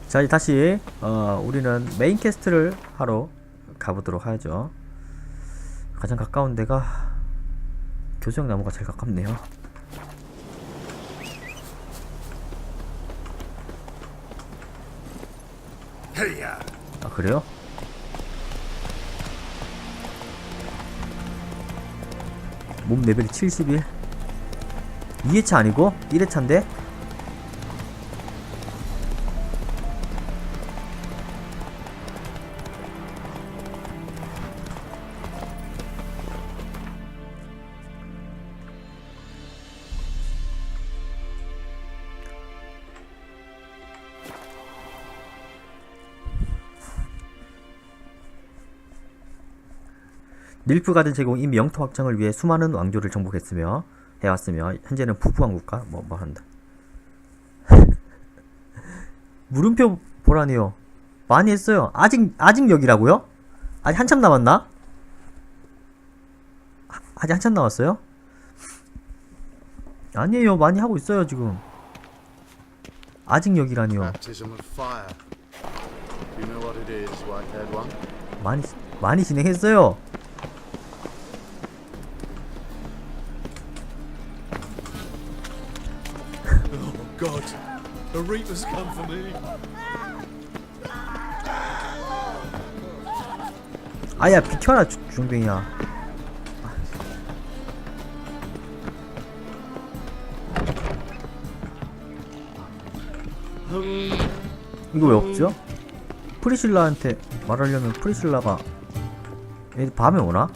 자, 이제 다시 우리는 메인 퀘스트를 하러 가보도록 하죠. 가장 가까운 데가 교수형나무가 제일 가깝네요. 아, 그래요? 몸 레벨이 71. 2회차 아니고 1회차인데? 닐프가든 제공 이미 영토 확장을 위해 수많은 왕조를 정복했으며 해왔으며 현재는 부부왕국가 뭐 한다. 물음표 보라니요. 많이 했어요. 아직 여기라고요? 아직 한참 남았나? 아직 한참 남았어요? 아니에요. 많이 하고 있어요 지금. 아직 여기라니요. 많이 진행했어요. God, the Reapers come for me. 아야 비켜라 중뱅이야. 이거 왜 없죠? 프리실라한테 말하려면 프리실라가 얘 밤에 오나?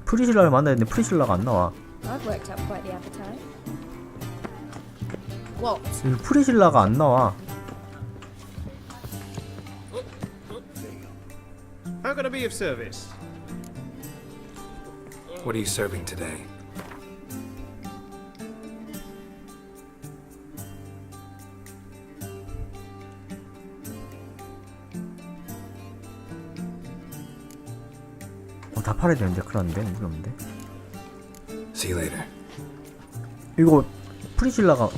프리실라를 만나야 되는데 프리실라가 안 나와. 프리실라가 안 나와. How can I be of service? What are you serving today? 다 팔아야 되는데 큰일 났는데 무기 없는데. See you later. 이거 프리실라가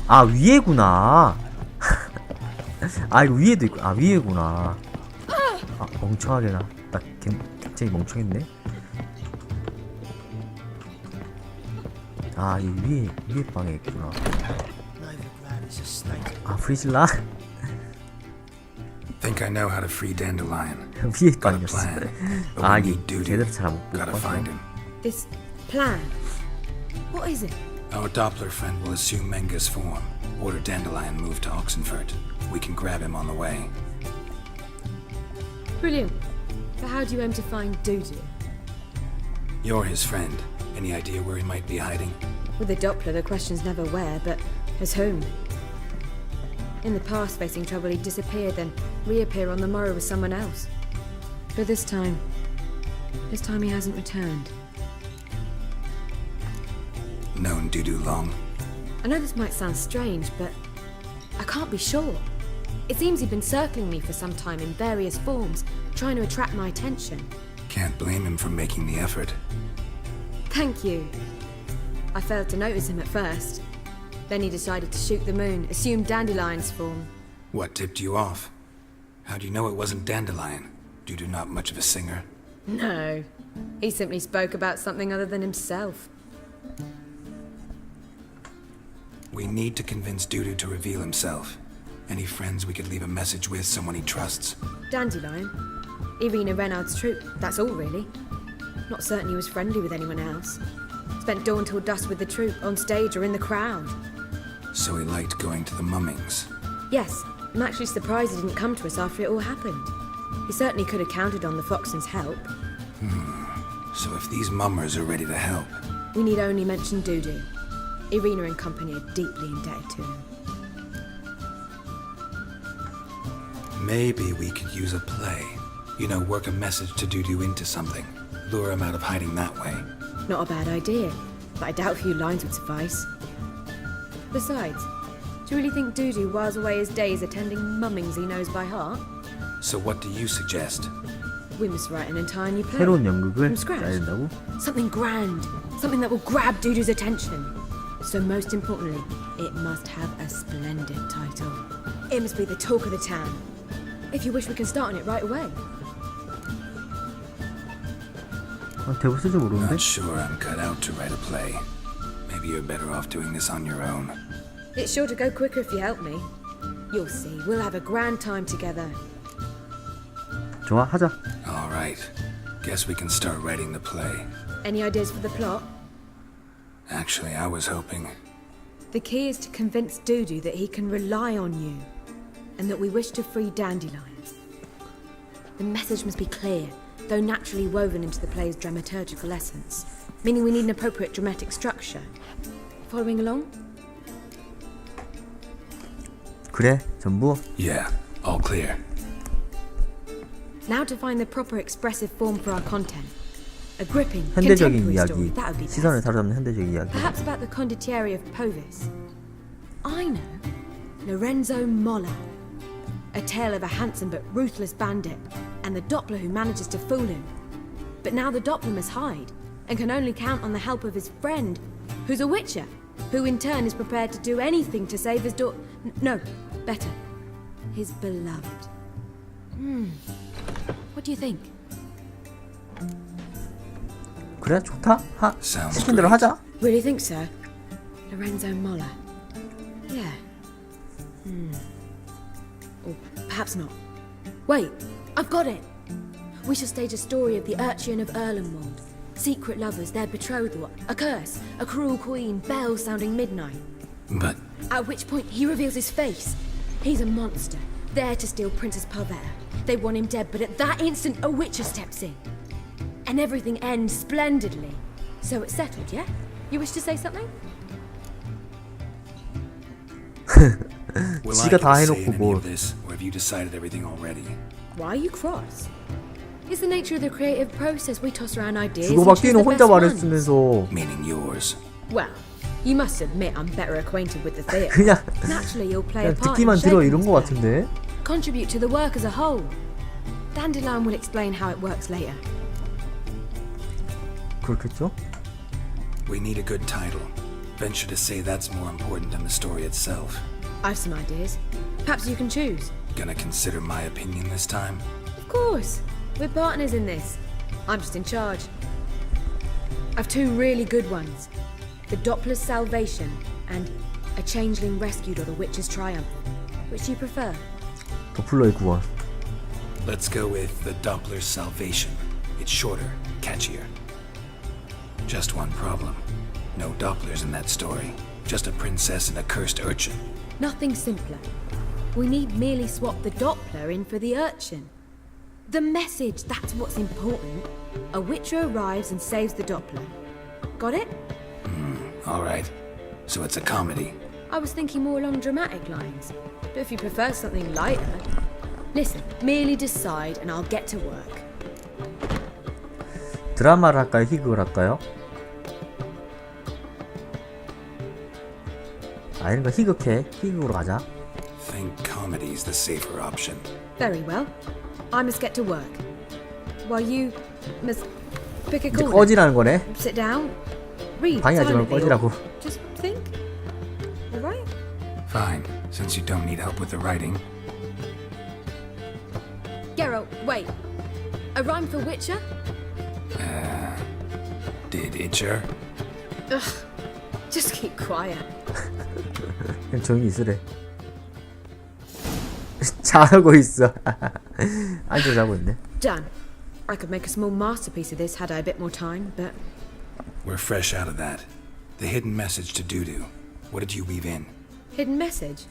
아 위에구나. 아 이거 위에도 있고. 아 위에구나. 아 멍청하게 나 굉장히 멍청했네. 아 이 위에 방에 있구나. 아 프리실라? Think I know how to free Dandelion. 위에 Got a 방이었어. plan, but 아 we 이게 need duty. 제대로 잘못 Gotta find him. This plan? What is it? Our Doppler friend will assume Menga's form. Order Dandelion moved to Oxenfurt. We can grab him on the way. Brilliant. But how do you aim to find Dudu? You're his friend. Any idea where he might be hiding? With the Doppler, the question's never where, but as whom? In the past, facing trouble, he'd disappear, then reappear on the morrow with someone else. But this time he hasn't returned. Known Dudu long? I know this might sound strange, but I can't be sure. It seems he'd been circling me for some time in various forms, trying to attract my attention. Can't blame him for making the effort. Thank you. I failed to notice him at first. Then he decided to shoot the moon, assume Dandelion's form. What tipped you off? How do you know it wasn't Dandelion? Dudu not much of a singer. No. He simply spoke about something other than himself. We need to convince Dudu to reveal himself. Any friends we could leave a message with, someone he trusts? Dandelion? Irina Renard's troupe, that's all really. Not certain he was friendly with anyone else. Spent dawn till dusk with the troupe, on stage or in the crowd. So he liked going to the mummings. Yes, I'm actually surprised he didn't come to us after it all happened. He certainly could have counted on the Foxen's help. So if these mummers are ready to help... We need only mention Dudu. Irina and company are deeply indebted to him. Maybe we could use a play. You know, work a message to Dudu into something. Lure him out of hiding that way. Not a bad idea, but I doubt a few lines would suffice. Besides, do you really think Dudu whiles away his days attending mummings he knows by heart? So what do you suggest? We must write an entire new play. 새로운 연극을 From scratch. 짜야 된다고? Something grand. Something that will grab Dudu's attention. So most importantly, it must have a splendid title. It must be the talk of the town. If you wish, we can start on it right away. 대본 쓸 줄 모르는데? Not sure I'm cut out to write a play. Maybe you're better off doing this on your own. It's sure to go quicker if you help me. You'll see, we'll have a grand time together. 좋아, 하자. All right. Guess we can start writing the play. Any ideas for the plot? Actually, I was hoping. The key is to convince Dudu that he can rely on you, and that we wish to free Dandelion. The message must be clear, though naturally woven into the play's dramaturgical essence, meaning we need an appropriate dramatic structure. Following along? 그래, 전부. Yeah, all clear. Now to find the proper expressive form for our content. A gripping, 현대적인 contemporary 이야기. story, that would be 시선을 best. 사로잡는 현대적 이야기. Perhaps about the condottieri of Povis. I know. Lorenzo Molla. A tale of a handsome but ruthless bandit, and the Doppler who manages to fool him. But now the Doppler must hide, and can only count on the help of his friend, who's a witcher, who in turn is prepared to do anything to save his daughter. No, better, his beloved. What do you think? 그래, 좋다. Sounds 시킨 대로 great. 하자. Really think so? Lorenzo Molla. Yeah. Or perhaps not. Wait, I've got it! We shall stage a story of the Urchin of Erlenwald. Secret lovers, their betrothal, a curse, a cruel queen, bells sounding midnight. But At which point he reveals his face. He's a monster, there to steal Princess Pavetta. They want him dead, but at that instant a witcher steps in. And everything ends splendidly. So it's settled, yeah? You wish to say something? will 지가 I 다 get a say 해놓고 in any 뭐. of this, or have you decided everything already? Why are you cross? It's the nature of the creative process. We toss around ideas and choose 주고받기는 the 혼자 best ones. 말했으면서 Meaning yours. Well, you must admit I'm better acquainted with the theatre. 그냥 Naturally, you'll play a 그냥 part in 듣기만 들어 shaping 이런 this 거 play. 같은데. Contribute to the work as a whole. Dandelion will explain how it works later. 그렇겠죠? We need a good title. Venture to say that's more important than the story itself. I've some ideas. Perhaps you can choose. Gonna consider my opinion this time? Of course. We're partners in this. I'm just in charge. I've two really good ones. The Doppler's Salvation and A Changeling Rescued or the Witch's Triumph. Which do you prefer? 도플러의 구원. Let's go with the Doppler's Salvation. It's shorter, catchier. Just one problem. No Dopplers in that story. Just a princess and a cursed urchin. Nothing simpler. We need merely swap the Doppler in for the urchin. The message, that's what's important. A witcher arrives and saves the Doppler. Got it? All right. So it's a comedy. I was thinking more along dramatic lines. But if you prefer something lighter... Listen, merely decide and I'll get to work. 드라마를 할까요? 희극을 할까요? 이런 거 희극해. 희극으로 가자. Think comedy's the safer option. Very well. I must get to work. While you must pick a 이제 corner. 꺼지라는 거네. Sit down. Read 방해하지 말고 silently or 꺼지라고. just think. All right? Fine, since you don't need help with the writing. GaRoD, wait. A rhyme for Witcher? Did Itcher? Ugh. Just keep quiet. 그냥 조용히 있으래. 잘하고 있어. 아주 잘하고 있네. Done. I could make a small masterpiece of this had I a bit more time, but We're fresh out of that. The hidden message to Dudu. What did you weave in? hidden message?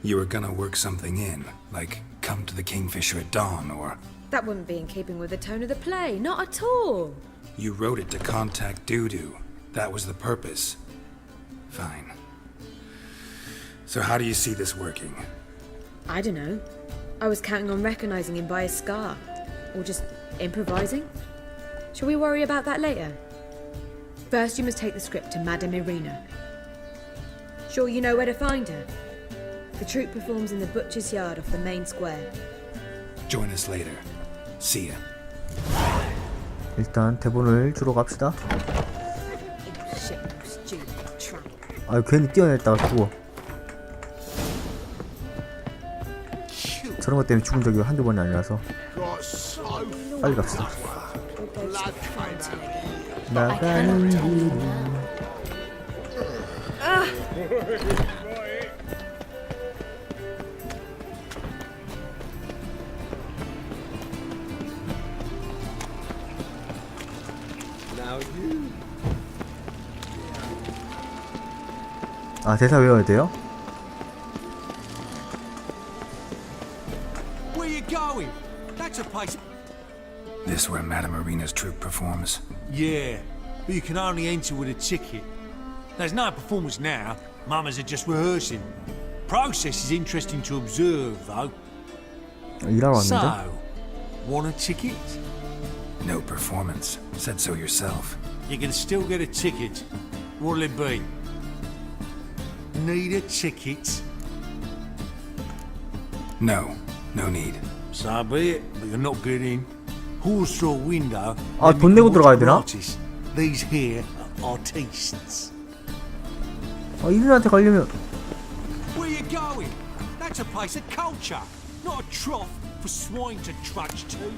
You were gonna work something in, like come to the Kingfisher at dawn, or That wouldn't be in keeping with the tone of the play, not at all. you wrote it to contact Dudu. That was the purpose. Fine. So how do you see this working? I don't know. I was counting on recognizing him by his scar. Or just improvising. Shall we worry about that later? First, you must take the script to Madame Irina. Sure you know where to find her? The troupe performs in the butcher's yard off the main square. Join us later. See ya. 일단 대본을 주러 갑시다. Shit, Stupid tramp. 아 괜히 뛰어냈다가 죽어. 저런 것 때문에 죽은 적이 한두 번이 아니라서 Got so 빨리 갑시다. We'll go to the fountain again. 나가는 길은 아 대사 외워야 돼요? Where you going? That's a place. This where Madame Marina's troupe performs? Yeah, but you can only enter with a ticket. There's no performance now. Mamas are just rehearsing. Process is interesting to observe, though. 일하러 왔는데? So, want a ticket? No performance. Said so yourself. You can still get a ticket. What'll it be? Need a ticket? No. No need. So be it, but you're not getting. Horse through a window. 아, then 돈 you 내고 can 들어가야 watch 되나? artists. These here are artists. 아 이분한테 가려면 Where you going? That's a place of culture, not a trough for swine to trudge to.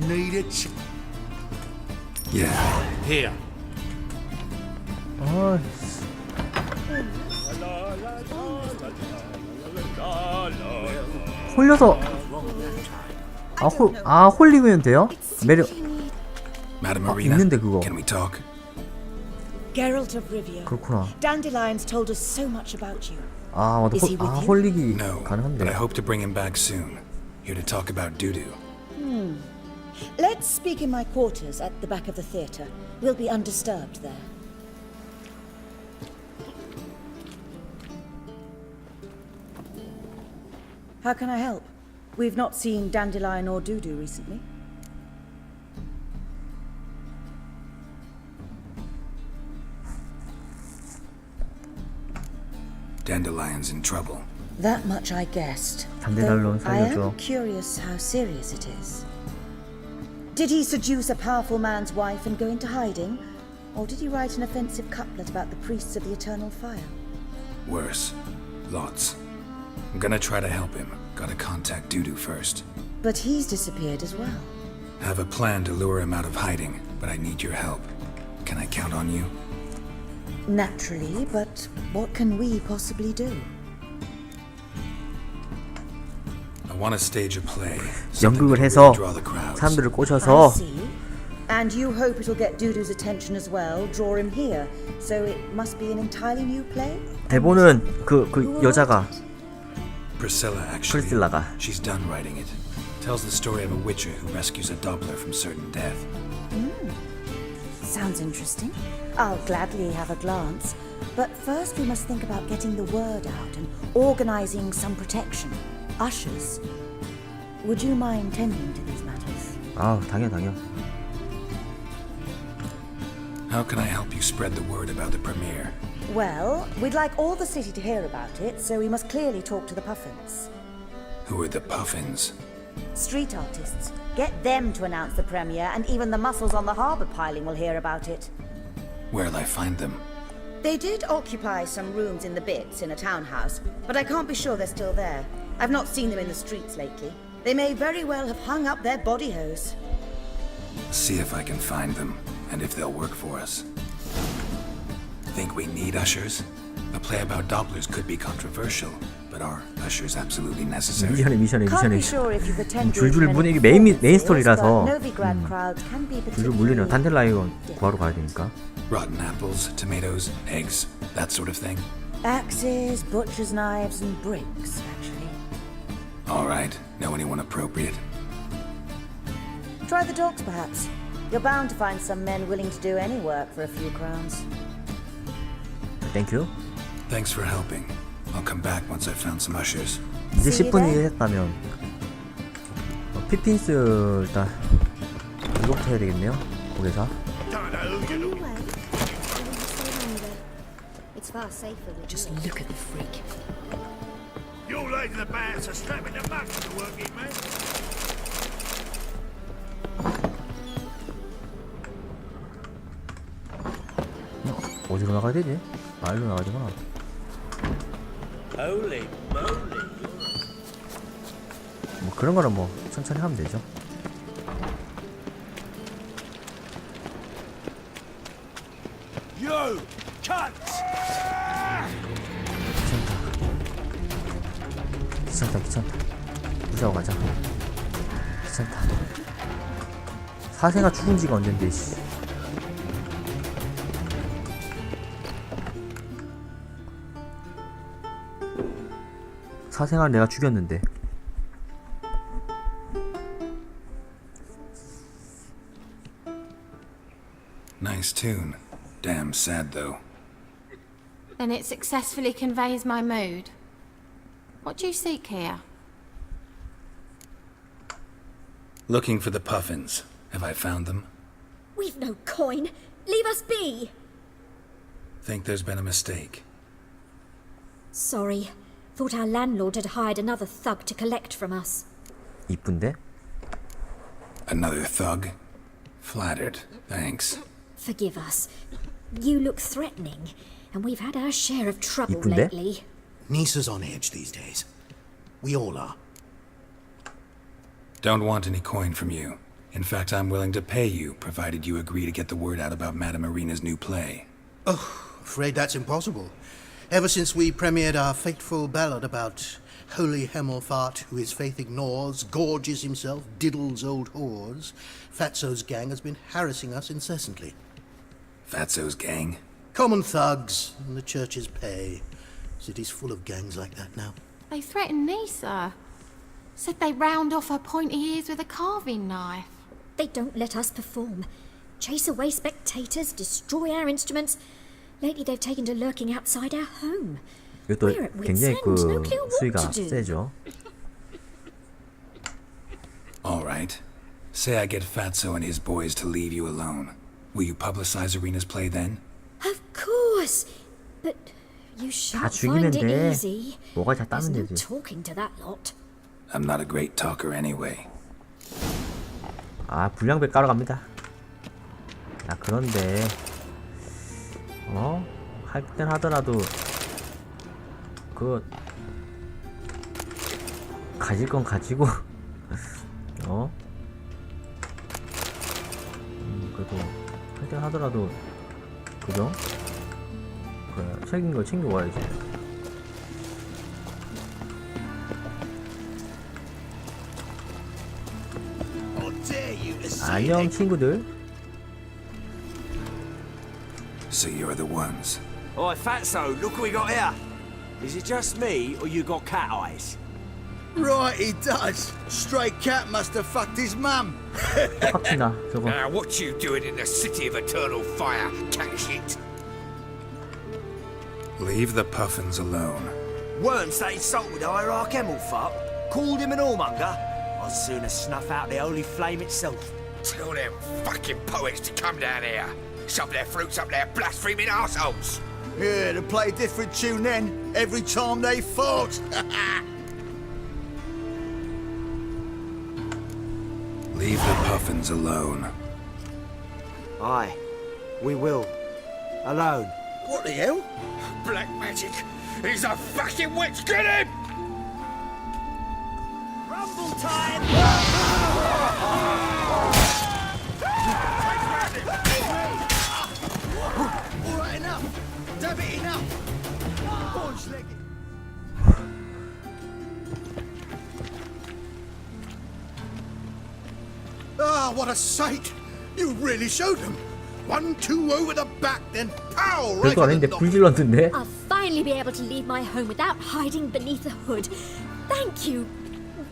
Need a Yeah. here. 아 홀려서 홀리면 돼요? 매력 Madame 아, Marina, 있는데 그거. can we talk? Geralt of Rivia. 그렇구나. Dandelions told us so much about you. 아 맞다. Is he with you? 홀리기 No, 가능한데. but I hope to bring him back soon. Here to talk about doo-doo. Let's speak in my quarters at the back of the theatre. We'll be undisturbed there. How can I help? We've not seen Dandelion or Doodoo recently. Dandelion's in trouble. That much I guessed. 단델라이온 Though I 살려줘. am curious how serious it is. Did he seduce a powerful man's wife and go into hiding? Or did he write an offensive couplet about the priests of the eternal fire? Worse. Lots. I'm gonna try to help him. Gotta contact Doo-Doo first. But he's disappeared as well. Have a plan to lure him out of hiding, but I need your help. Can I count on you? Naturally, but what can we possibly do? I want to stage a play. Something 연극을 that'll 해서 really draw the crowds. 사람들을 I 꼬셔서 see. And you hope it'll get Doodoo's attention as well, draw him here. So it must be an entirely new play? 대본은 그 Who will 여자가 write it? Priscilla, actually. 프리실라가 She's done writing it. Tells the story of a witcher who rescues a Doppler from certain death. Sounds interesting. I'll gladly have a glance. But first we must think about getting the word out and organizing some protection. Ushers. Would you mind tending to these matters? 아 당연. How can I help you spread the word about the premiere? Well, we'd like all the city to hear about it, so we must clearly talk to the Puffins. Who are the Puffins? Street artists. Get them to announce the premiere, and even the muscles on the harbour piling will hear about it. Where'll I find them? They did occupy some rooms in the Bits in a townhouse, but I can't be sure they're still there. I've not seen them in the streets lately. They may very well have hung up their body hose. See if I can find them, and if they'll work for us. Think we need ushers? A play about Dopplers could be controversial, but are ushers absolutely necessary? 미션에 Can't be sure if you've attended 줄줄 many 분위기 메인 performances, 스토리라서 but Novigrad crowds can be 줄줄 물리는 particularly 단델라이온 구하러 가야 되니까. Rotten apples, tomatoes, eggs, that sort of thing? axes, butcher's knives, and bricks, actually. Alright, know anyone appropriate? Try the dogs, perhaps. You're bound to find some men willing to do any work for a few crowns. 땡큐. Thanks for helping. I'll come back once I've found some ushers. 이제 See you 10분이 there. 했다면 피핀스 일단 이거부터 해야 되겠네요. 고개사. It's far safer than Just look at the freak. Your lady the bands are strapping the muck to the working man. 어디로 나가야 되지? 말로 나가야 되구나. 뭐 그런 거는 뭐 천천히 하면 되죠. You cunt! 귀찮다. 무시하고 가자. 귀찮다. 사생아 죽은 지가 언젠데, 씨. 사생아를 내가 죽였는데. Nice tune. Damn sad, though. Then it successfully conveys my mood. What do you seek here? Looking for the Puffins. Have I found them? We've no coin. Leave us be. Think there's been a mistake. Sorry. Thought our landlord had hired another thug to collect from us. 이쁜데? Another thug? Flattered. Thanks. Forgive us. You look threatening, and we've had our share of trouble 이쁜데? lately. Nisa's on edge these days. We all are. Don't want any coin from you. In fact, I'm willing to pay you, provided you agree to get the word out about Madame Irina's new play. Afraid that's impossible. Ever since we premiered our fateful ballad about holy Hemelfart, who his faith ignores, gorges himself, diddles old whores, Fatso's gang has been harassing us incessantly. Fatso's gang? Common thugs, and the church's pay. City's full of gangs like that now. They threatened Nisa. Said they round off her pointy ears with a carving knife. They don't let us perform. Chase away spectators, destroy our instruments. Lately they've taken to lurking outside our home. 이것도 We're at wit's 굉장히 end, 그 no clue what 수위가 to do. 세죠. All right. Say I get Fatso and his boys to leave you alone. Will you publicize Irina's play then? Of course. But you 다 shan't 죽이면 find it 돼. easy. 뭐가 다 There's 따면 no 되지. talking to that lot. I'm not a great talker anyway. 아, 불량배 깔아 갑니다. 야, 그런데 할 땐 하더라도 그 가질 건 가지고 그래도 할 땐 하더라도 그죠? 그래, 챙긴 걸 챙겨 와야지. 안녕 친구들. So you're the ones. Oi, Fatso, look what we got here. Is it just me, or you got cat eyes? Right, he does. Stray cat must have fucked his mum. 팍치나 저거. Now, what you doing in the city of eternal fire, cat shit? Leave the Puffins alone. Worms that insulted our Hemelfart, called him an whoremonger. I'd sooner snuff out the holy flame itself. Tell them fucking poets to come down here. Shove their fruits up their blaspheming arseholes. Yeah, to play a different tune then, every time they fought. Leave the Puffins alone. Aye, we will. Alone. What the hell? Black magic. He's a fucking witch. Get him! Rumble time! All right, enough. Damn it, enough. Orange-legged. Ah, what a sight! You really showed them. 1-2 over the back, then pow! Right 별거 in 아닌데 the 불 질렀는데. I'll finally be able to leave my home without hiding beneath a hood. Thank you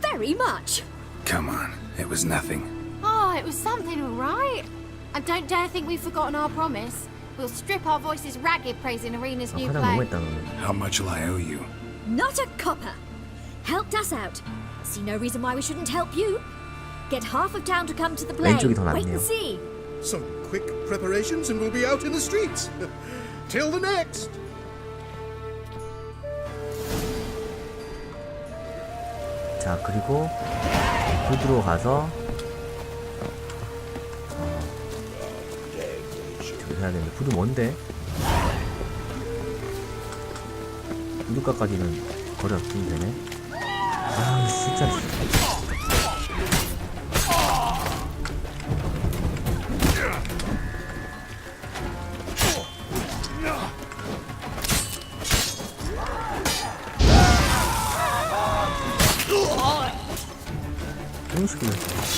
very much. Come on, it was nothing. Oh, it was something, all right. And don't dare think we've forgotten our promise. We'll strip our voices ragged praising Irina's new 화장 play. 너무했다 너는. How much will I owe you? Not a copper. Helped us out. See no reason why we shouldn't help you. Get half of town to come to the play. 왼쪽이 더 Wait 낫네요. and see. Some quick preparations and we'll be out in the streets. Till the next. 자, 그리고 푸드로 가서 저기 해야 되는데 푸드 뭔데? 우두가까지는 거리 없으면 되네. 아 진짜. 음식을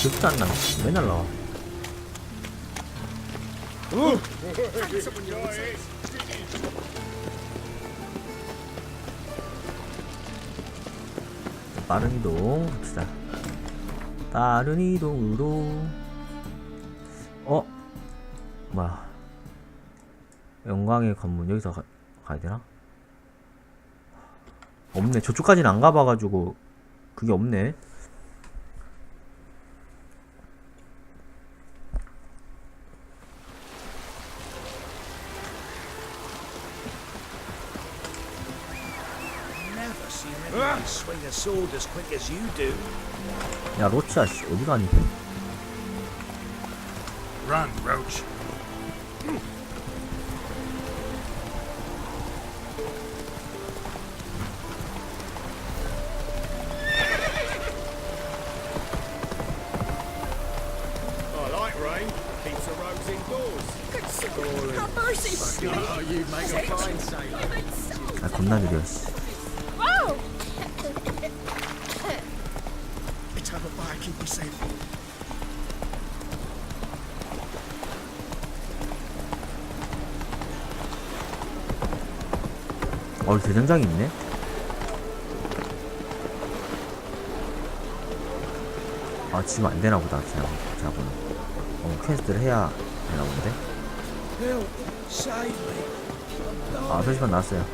기억도 안 나. 맨날 나와. 빠른 이동 합시다. 빠른 이동으로. 뭐야, 영광의 관문 여기서 가야 되나? 없네. 저쪽까지는 안 가봐가지고 그게 없네. Swing a sword as quick as you do. 야 로치야 씨 어디 가니? Run, Roach. I like rain. Keeps the roads indoors. Have mercy! Oh, you make a fine sailor. 아 겁나 느려 씨. It's over by, keep me safe. 대장장이 있네. 아 지금 안 되나 보다. 저거는 퀘스트를 해야 되나 본데. Help, save me. 아 표시판 나왔어요.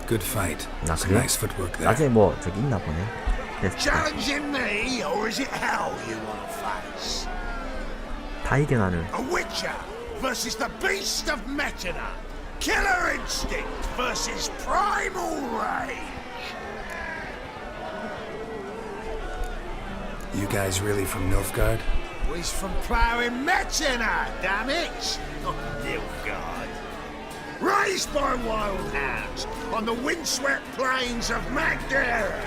Good fight. 아 Some 그래? nice footwork there. 나중에 뭐 저기 있나 보네. 퀘스트. Challenging me, or is it hell you want to face? 다 이겨 나는. A witcher versus the beast of Metina. Killer instinct versus primal rage. You guys really from Nilfgaard? He's from ploughing Metina, damn it! Oh, Nilfgaard. Raised by wild hounds on the windswept plains of Magdera.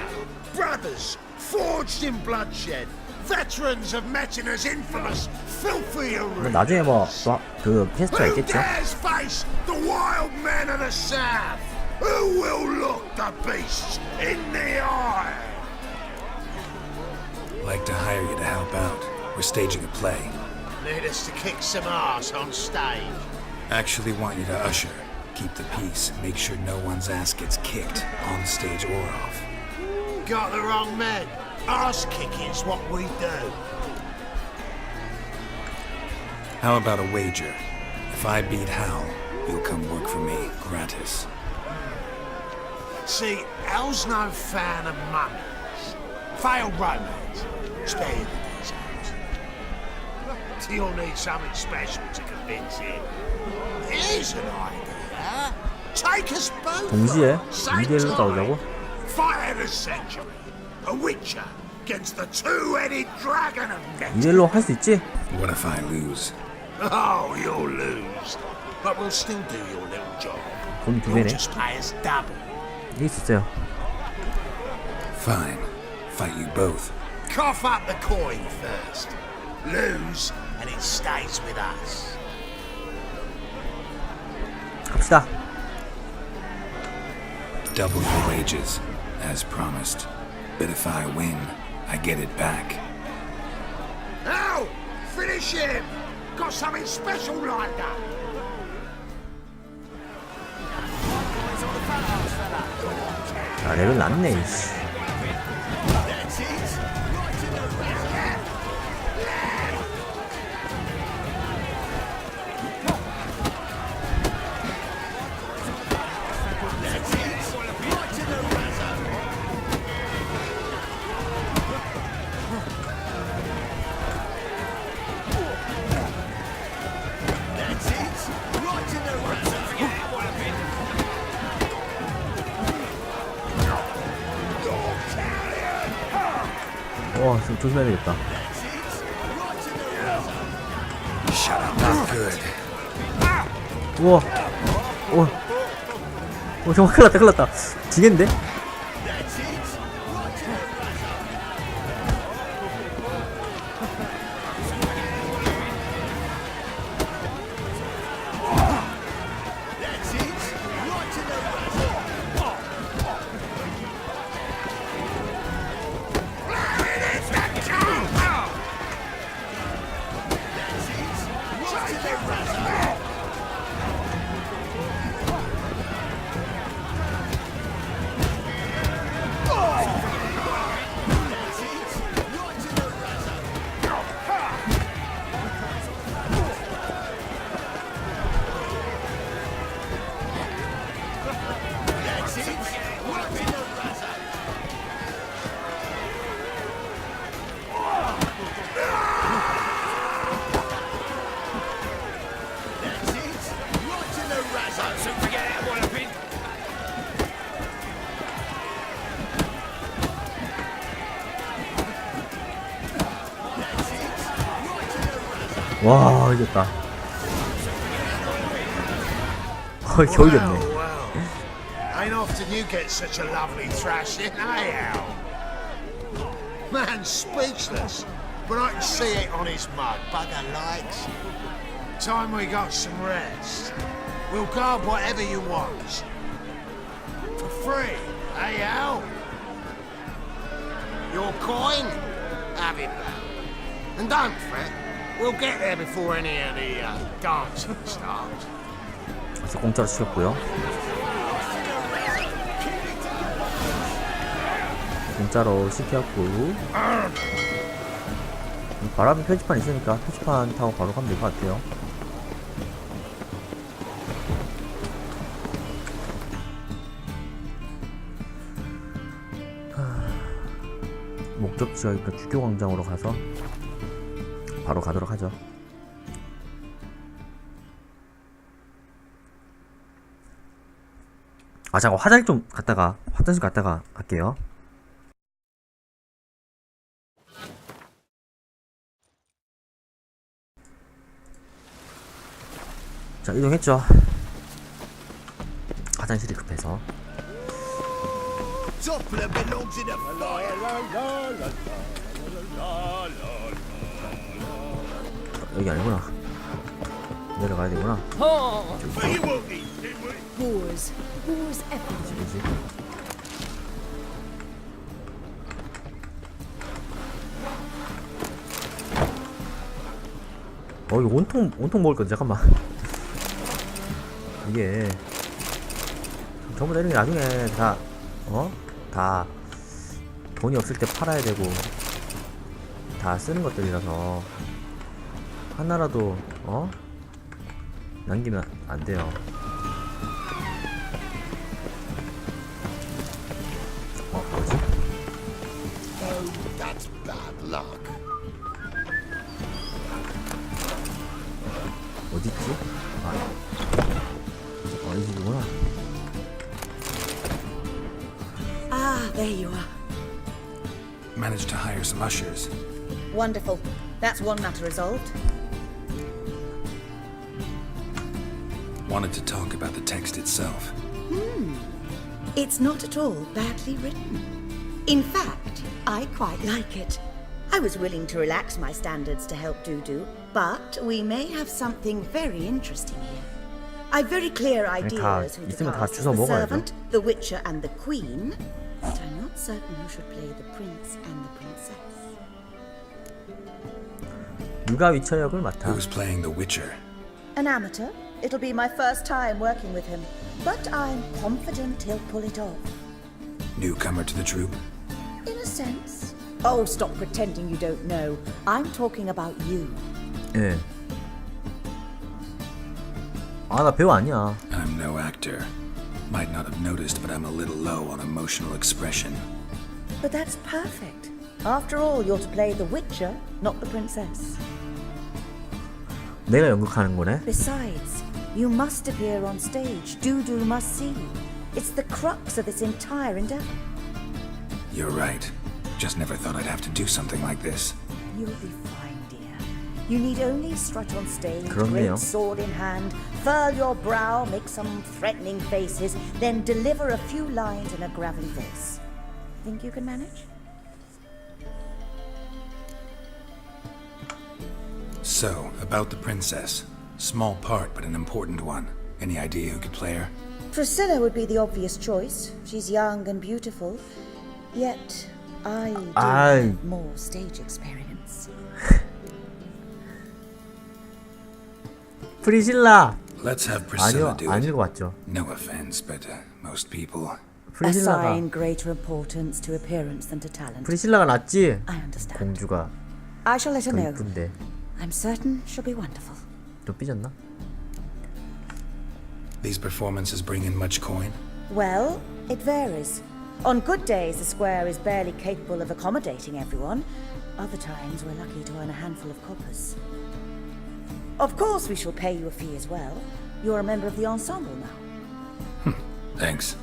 Brothers forged in bloodshed. Veterans of Metina's infamous filthy 근데 arena. 나중에 뭐 또 그 퀘스트가 Who 있겠죠? dares face the wild men of the south? Who will look the beasts in the eye? Like to hire you to help out. We're staging a play. Need us to kick some ass on stage. Actually want you to usher. Keep the peace. Make sure no one's ass gets kicked, on stage or off. Got the wrong men. Ass kicking's what we do. How about a wager? If I beat Hal, you'll come work for me, gratis. See, Al's no fan of mummies. Failed romance. Spare you the details. You'll need something special to convince him. Here's an idea. Take us both. 동시에 Same 2대1로 time. 싸우자고? Fight of the century. A witcher against the two-headed dragon of Net. 2대1로 할 수 있지? What if I lose? Oh, you'll lose. But we'll still do your little job. 돈 두 You'll 배네. just pay us double. 이게 있었어요. Fine. Fight you both. Cough up the coin first. Lose, and it stays with us. 갑시다. Double your wages, as promised. But if I win, I get it back. Now, finish him. Got something special lined up. 아 레벨 낮네 이씨. 조심해야 되겠다. Shut up, not good. 우와. 정말 큰일 났다. 지겠는데? 와, 이겼다. 겨우 이겼네. Well, ain't often you get such a lovely thrashing, eh, Al? Man's speechless, but I can see it on his mug. Bugger likes. Time we got some rest. We'll guard whatever you want. For free, eh, Al? Your coin? Have it back. And don't fret. We'll get there before any of the dancing starts. 그래서 공짜로 시켰고요. 공짜로 시켰고 바람에 표지판 있으니까 표지판 타고 바로 가면 될 것 같아요. 목적지가 그러니까 주교광장으로 가서 바로 가도록 하죠. 잠깐 화장실 좀 갔다가 화장실 갔다가 갈게요. 자, 이동했죠. 화장실이 급해서. 여기 아니구나. 내려가야 되구나. Wars everywhere. 그치. 이거 온통 먹을 건데, 잠깐만. 이게 전부 다 이런 게 나중에 다 돈이 없을 때 팔아야 되고 다 쓰는 것들이라서 하나라도 남기면 안 돼요. 뭐지? Oh, that's bad luck. 어딨지? 이 집이구나. There you are. Managed to hire some ushers. Wonderful. That's one matter resolved. Wanted to talk about the text itself. It's not at all badly written. In fact, I quite like it. I was willing to relax my standards to help Dudu, but we may have something very interesting here. I've very clear ideas who to cast as the servant, the witcher, and the queen, but I'm not certain who should play the prince and the princess. 누가 위쳐 역을 맡아? Who's playing the Witcher? An amateur. It'll be my first time working with him, but I'm confident he'll pull it off. Newcomer to the troupe? In a sense. Oh, stop pretending you don't know. I'm talking about you. 예. 나 배우 아니야. I'm no actor. Might not have noticed, but I'm a little low on emotional expression. But that's perfect. After all, you're to play the witcher, not the princess. 내가 연극하는 거네. Besides, you must appear on stage. Dudu must see you. It's the crux of this entire endeavor. You're right. Just never thought I'd have to do something like this. You'll be fine, dear. You need only strut on stage, 그렇네요. great sword in hand, furl your brow, make some threatening faces, then deliver a few lines in a gravelly voice. Think you can manage? So, about the princess. Small part, but an important one. Any idea who could play her? Priscilla would be the obvious choice. She's young and beautiful. Yet, I do have more stage experience. 프리실라. Let's have Priscilla 아니요, do 안 it. 읽어봤죠. No offense, but most people... 프리실라가 Assign greater importance to appearance than to talent. 프리실라가 낫지. I understand. 공주가 I shall let her 더 know. 이쁜데 I'm certain she'll be wonderful. 좀 삐졌나? These performances bring in much coin? Well, it varies. On good days, the square is barely capable of accommodating everyone. Other times, we're lucky to earn a handful of coppers. Of course, we shall pay you a fee as well. You're a member of the ensemble now. Thanks.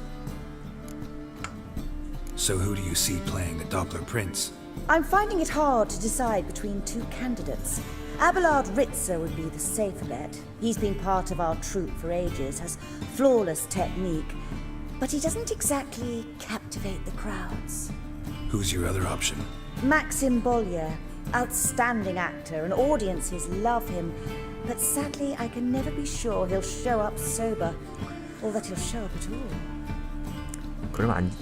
So who do you see playing the Doppler Prince? I'm finding it hard to decide between two candidates. Abelard Ritzer would be the safer bet. He's been part of our troupe for ages, has flawless technique, but he doesn't exactly captivate the crowds. Who's your other option? Maxim Bollier, outstanding actor, and audiences love him, but sadly I can never be sure he'll show up sober, or that he'll show up at all. 그러면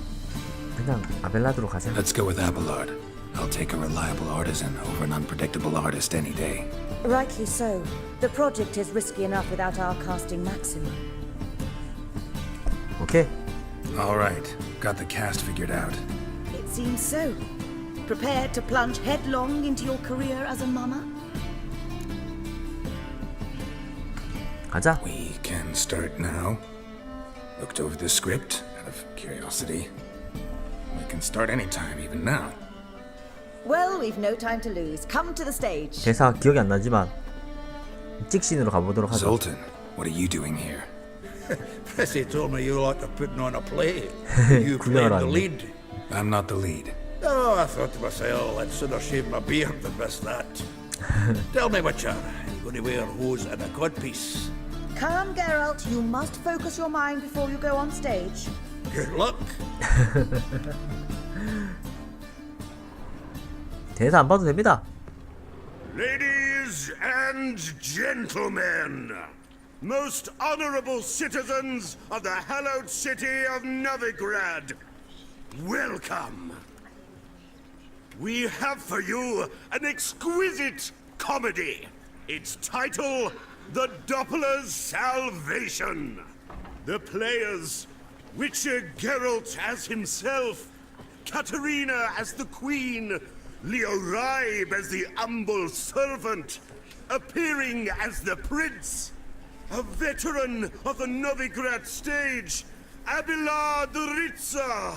그냥 아벨라드로 가자. Let's go with Abelard. I'll take a reliable artisan over an unpredictable artist any day. Rightly so. The project is risky enough without our casting Maxim. 오케이. All right, got the cast figured out. It seems so. Prepared to plunge headlong into your career as a mama? 가자. We can start now. Looked over the script out of curiosity. We can start anytime, even now. Well, we've no time to lose. Come to the stage. 대사 기억이 안 나지만 찍신으로 가보도록 하죠. Zoltan, what are you doing here? Prissy told me you like to putting on a play. You played 구경하러 the 왔네. lead. I'm not the lead. Oh, I thought to myself, I'd sooner shave my beard than miss that. Tell me, Witcher, you going to wear hose and a codpiece? Come, Geralt. You must focus your mind before you go on stage. Good luck. 대사 안 봐도 됩니다. Ladies and gentlemen, most honorable citizens of the hallowed city of Novigrad, welcome. We have for you an exquisite comedy. Its title, The Doppler's Salvation. The players, Witcher Geralt as himself, Katerina as the Queen, Leo Raib as the humble servant, appearing as the Prince, a veteran of the Novigrad stage, Abelard Ritzer,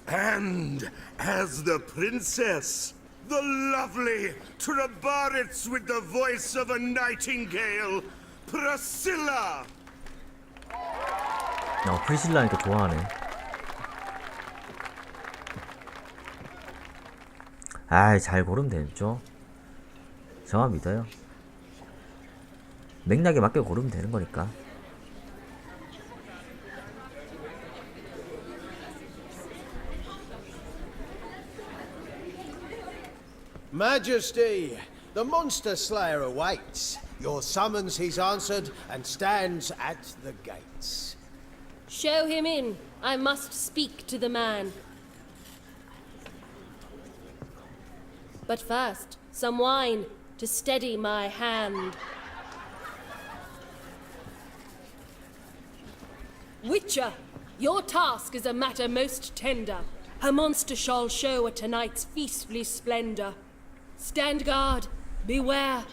and as the Princess, the lovely Trabaritz with the voice of a nightingale, Priscilla. 프리실라니까 좋아하네. 아이, 잘 고르면 되죠. 저만 믿어요. 맥락에 맞게 고르면 되는 거니까. Majesty, the monster slayer awaits. Your summons he's answered and stands at the gates. Show him in. I must speak to the man. But first, some wine to steady my hand. Witcher, your task is a matter most tender. Her monster shall show at tonight's feastly splendor. Stand guard, beware,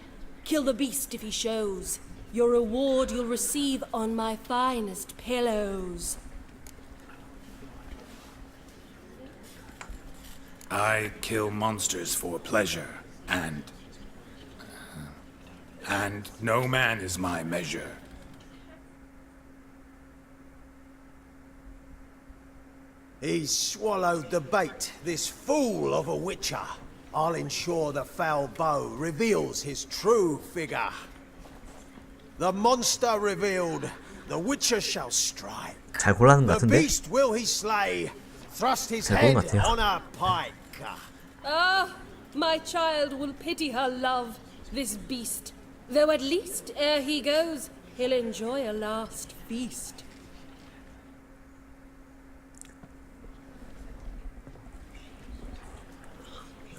kill the beast if he shows. Your reward you'll receive on my finest pillows. I kill monsters for pleasure, and no man is my measure. He's swallowed the bait, this fool of a witcher. I'll ensure the foul bow reveals his true figure. The monster revealed, the witcher shall strike. 잘 골라는 것 The 같은데? beast will he slay, thrust his 잘 head 고른 것 같아요. on a pike. Ah, my child will pity her love, this beast. Though at least, ere he goes, he'll enjoy a last feast.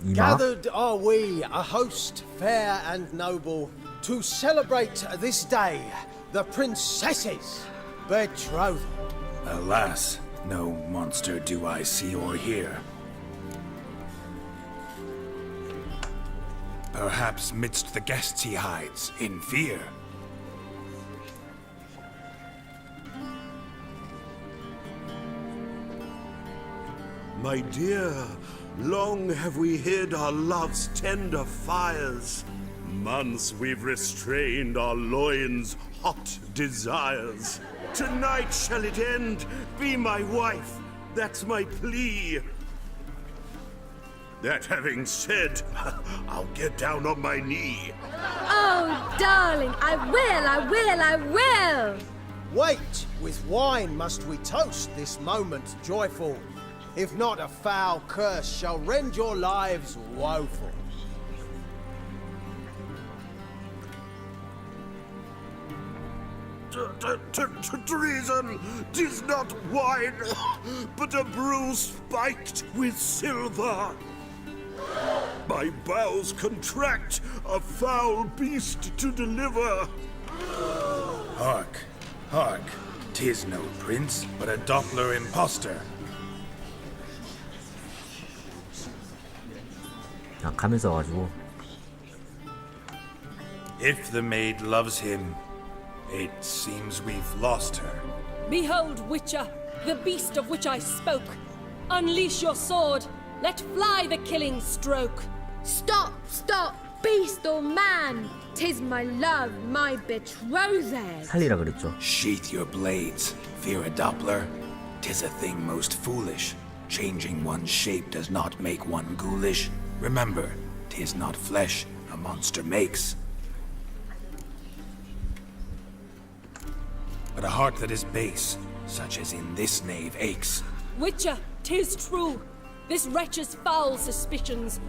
이마? Gathered are we, a host fair and noble, to celebrate this day, the princess's betrothal. Alas, no monster do I see or hear. Perhaps midst the guests he hides, in fear. My dear, long have we hid our love's tender fires. Months we've restrained our loins' hot desires. Tonight shall it end, be my wife, that's my plea. That having said, I'll get down on my knee. Oh, darling, I will! Wait, with wine must we toast this moment joyful. If not, a foul curse shall rend your lives woeful. Treason! 'Tis not wine, but a brew spiked with silver. My bowels contract, a foul beast to deliver. Hark, hark, 'tis no prince, but a Doppler impostor. 아, 가면 써가지고. If the maid loves him, it seems we've lost her. Behold, Witcher, the beast of which I spoke. Unleash your sword. Let fly the killing stroke. Stop, beast or man! 'Tis my love, my betrothed. 살리라 그랬죠. Sheath your blades, fear a Doppler. 'Tis a thing most foolish. Changing one's shape does not make one ghoulish. Remember, 'tis not flesh a monster makes, but a heart that is base, such as in this knave aches. Witcher, 'tis true. This wretch's foul suspicions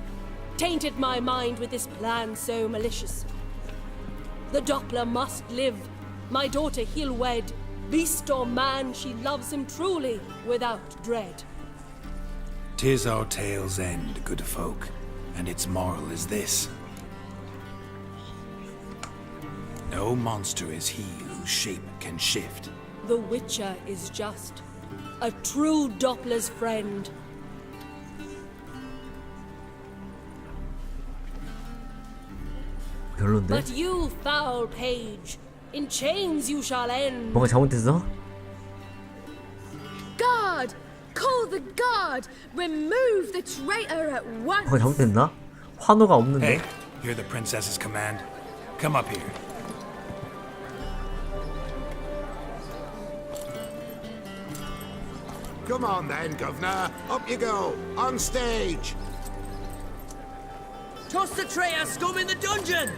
tainted my mind with this plan so malicious. The Doppler must live. My daughter he'll wed. Beast or man, she loves him truly, without dread. 'Tis our tale's end, good folk, and its moral is this. No monster is he whose shape can shift. The Witcher is just a true Doppler's friend. 별론데? But you, foul page, in chains you shall end. 뭔가 잘못됐어? Guard! Call the guard! Remove the traitor at once! 뭔가 잘못됐나? 환호가 없는데? Hey, hear the princess's command. Come up here. Come on then, Governor. Up you go. On stage. Toss the traitor scum in the dungeon!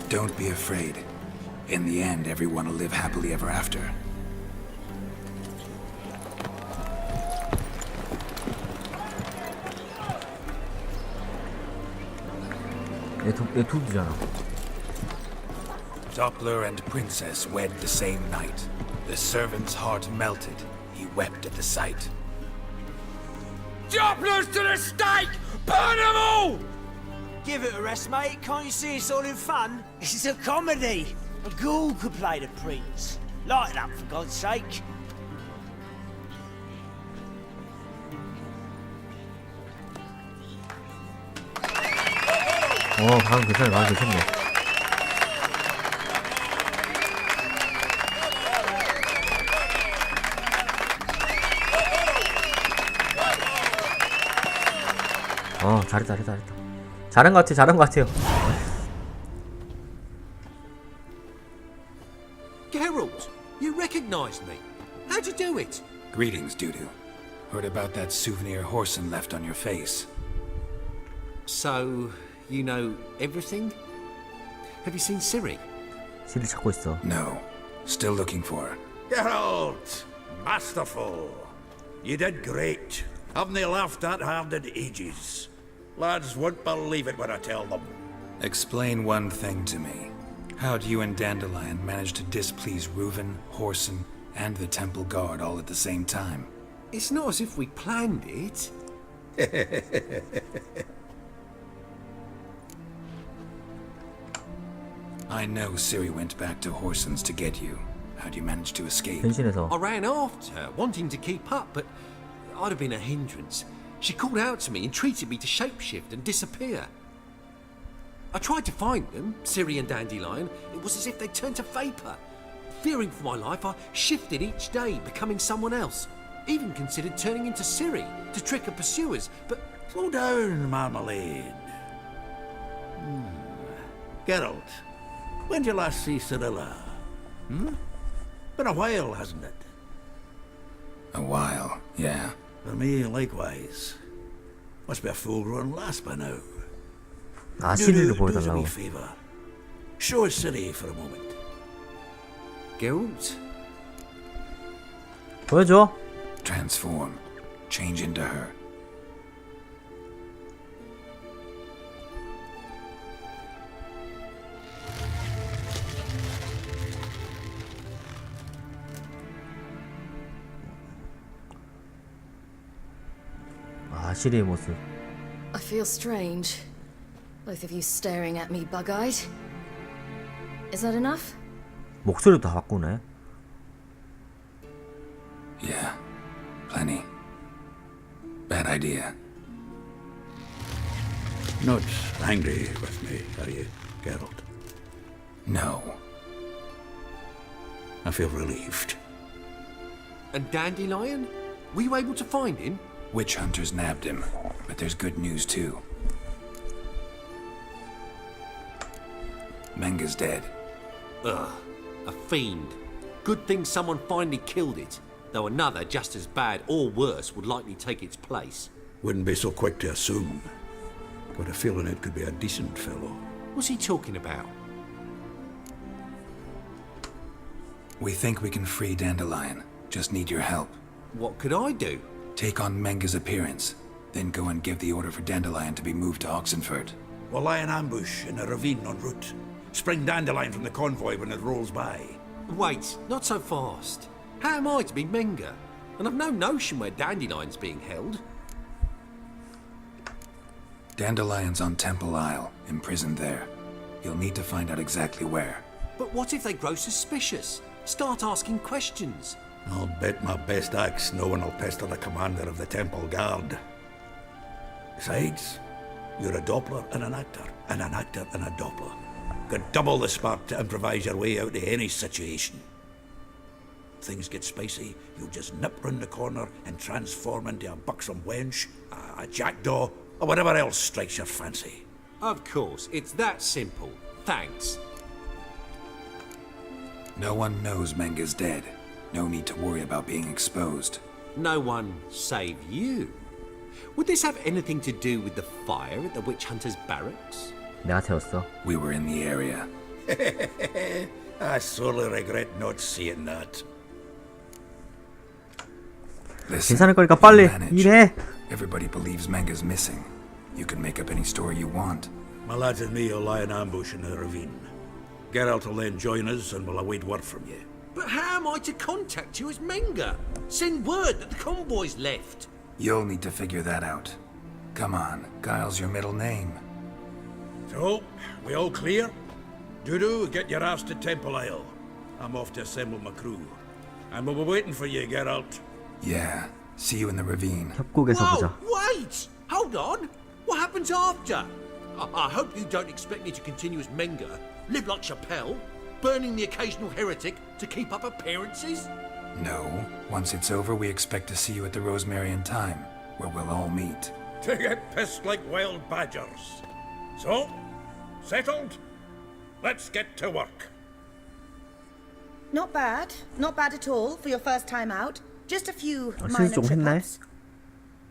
Don't be afraid. In the end, everyone will live happily ever after. 얘 둘이잖아. Doppler and princess wed the same night. The servant's heart melted. He wept at the sight. Dopplers to the stake! Burn them all! Give it a rest, mate. Can't you see it's all in fun? It's a comedy. A ghoul could play the prince. Lighten up, for God's sake. 방금 괜찮네, 방금 괜찮네. 잘했다. 잘한 것 같아요. How'd you do it? Greetings, Dudu. Heard about that souvenir Horson left on your face. So, you know everything? Have you seen Siri? 시리 찾고 있어. No. Still looking for her. Geralt! Masterful! You did great. Haven't they laughed that hard in ages? Lads won't believe it when I tell them. Explain one thing to me. How'd you and Dandelion manage to displease Reuven, Horson, and the Temple Guard all at the same time? It's not as if we planned it. I know Ciri went back to Horson's to get you. How'd you manage to escape? 변신해서. I ran after her, wanting to keep up, but I'd have been a hindrance. She called out to me, entreated me to shapeshift and disappear. I tried to find them, Ciri and Dandelion. It was as if they turned to vapor. Fearing for my life, I shifted each day, becoming someone else. Even considered turning into Ciri to trick her pursuers, but... Slow down, Marmalade. Geralt, when did you last see Cirilla? Been a while, hasn't it? A while, yeah. For me, likewise. Must be a full-grown lass by now. 아, 시리를 Do us a 보여달라고. wee favour. Show us Ciri for a moment. Geralt? 보여줘. Transform. Change into her. 아, 시리의 모습. I feel strange. Both of you staring at me bug-eyed. Is that enough? 목소리도 다 바꾸네. Yeah. Plenty. Bad idea. Not angry with me, are you, Geralt? No. I feel relieved. And Dandelion? Were you able to find him? Witch hunters nabbed him, but there's good news too. Menga's dead. Ugh, a fiend. Good thing someone finally killed it, though another just as bad or worse would likely take its place. Wouldn't be so quick to assume. Got a feeling it could be a decent fellow. What's he talking about? We think we can free Dandelion. Just need your help. What could I do? Take on Menga's appearance, then go and give the order for Dandelion to be moved to Oxenford. We'll lie in ambush in a ravine en route. Spring Dandelion from the convoy when it rolls by. Wait, not so fast. How am I to be Menga? And I've no notion where Dandelion's being held. Dandelion's on Temple Isle, imprisoned there. You'll need to find out exactly where. But what if they grow suspicious? Start asking questions? I'll bet my best axe no one will pester the commander of the Temple Guard. Besides, you're a Doppler and an actor and a Doppler. Got double the spark to improvise your way out of any situation. Things get spicy, you'll just nip round the corner and transform into a buxom wench, a jackdaw, or whatever else strikes your fancy. Of course, it's that simple. Thanks. No one knows Menga's dead. No need to worry about being exposed. No one save you. Would this have anything to do with the fire at the witch hunter's barracks? 내가 태웠어. We were in the area. I sorely regret not seeing that. Listen, 계산할 거니까 빨리 you'll manage. 일해. Everybody believes Menga's missing. You can make up any story you want. My lads and me will lie in ambush in the ravine. Geralt will then join us and we'll await word from you. But how am I to contact you as Menga? Send word that the convoy's left. You'll need to figure that out. Come on, Guile's your middle name. So, we all clear? Dudu, get your ass to Temple Isle. I'm off to assemble my crew. And we'll be waiting for you, Geralt. Yeah, see you in the ravine. 협곡에서 보자. Wait! Hold on! What happens after? I hope you don't expect me to continue as Menga, live like Chappelle, burning the occasional heretic to keep up appearances? No, once it's over, we expect to see you at the Rosemary in Time, where we'll all meet. To get pissed like wild badgers. So, settled? Let's get to work. Not bad. Not bad at all for your first time out. Just a few 아, minor 실수 좀 했네. trip-ups.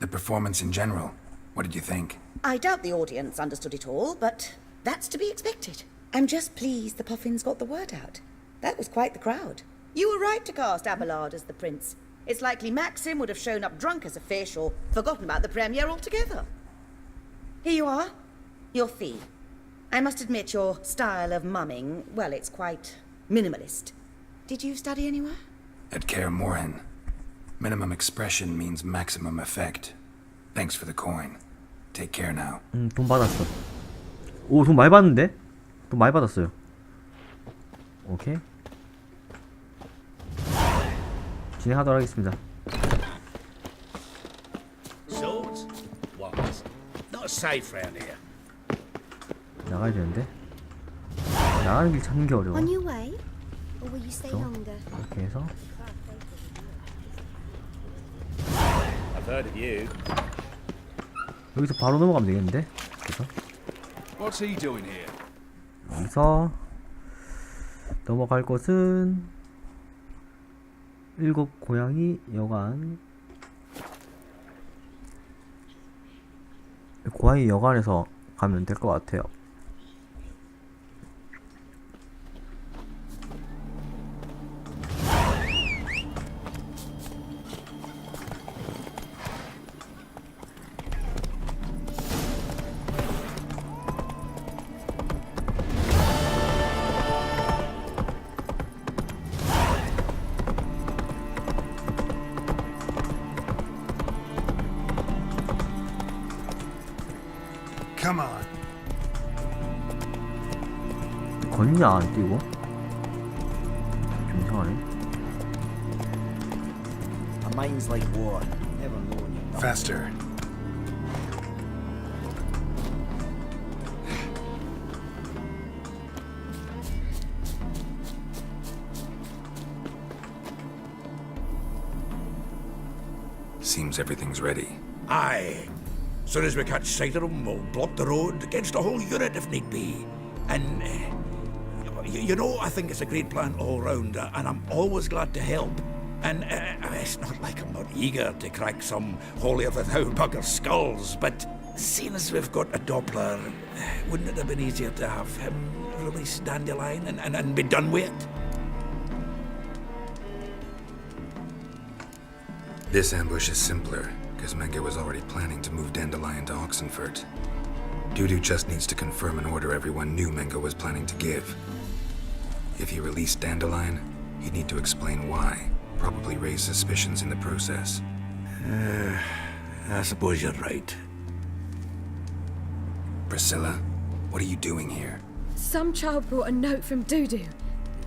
The performance in general, what did you think? I doubt the audience understood it all, but that's to be expected. I'm just pleased the Puffins got the word out. That was quite the crowd. You were right to cast Abelard as the prince. It's likely Maxim would have shown up drunk as a fish or forgotten about the premiere altogether. Here you are. Your fee. I must admit your style of mumming, well, it's quite minimalist. Did you study anywhere? At Kaer Morhen. Minimum expression means maximum effect. Thanks for the coin. Take care now. 돈 받았어. 오, 돈 많이 받는데? 돈 많이 받았어요. 오케이. 진행하도록 하겠습니다. Swords? What? Not safe round here. 나가야 되는데. 나가는 길 찾는 게 어려워. On your way? Or will you stay So? longer? 이렇게 해서 I've heard of you. 여기서 바로 넘어가면 되겠는데? 그래서 What's he doing here? 여기서 넘어갈 곳은 일곱 고양이 여관. 고양이 여관에서 가면 될 것 같아요. Come on. 걷냐 안 뛰고? 좀 이상하네. My mind's like water, never knowing you're done. Faster. Seems everything's ready. Aye. Soon as we catch sight of them, we'll block the road against a whole unit if need be. And, you know, I think it's a great plan all round, and I'm always glad to help. And it's not like I'm not eager to crack some holier-than-thou bugger skulls, but seeing as we've got a Doppler, wouldn't it have been easier to have him release Dandelion and be done with it? This ambush is simpler, because Menge was already planning to move Dandelion to Oxenfurt. Dudu just needs to confirm an order everyone knew Menge was planning to give. If he released Dandelion, he'd need to explain why, probably raise suspicions in the process. I suppose you're right. Priscilla, what are you doing here? Some child brought a note from Dudu.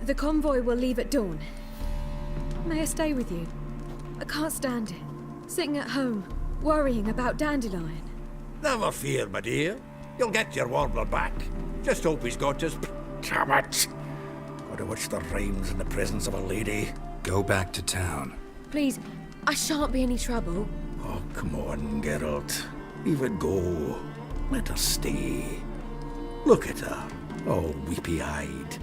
The convoy will leave at dawn. May I stay with you? I can't stand it. Sitting at home, worrying about Dandelion. Never fear, my dear. You'll get your warbler back. Just hope he's got his... Damn it! Gotta watch the rhymes in the presence of a lady. Go back to town. Please, I shan't be any trouble. Oh, come on, GaRoD. Leave it go. Let her stay. Look at her, all weepy-eyed.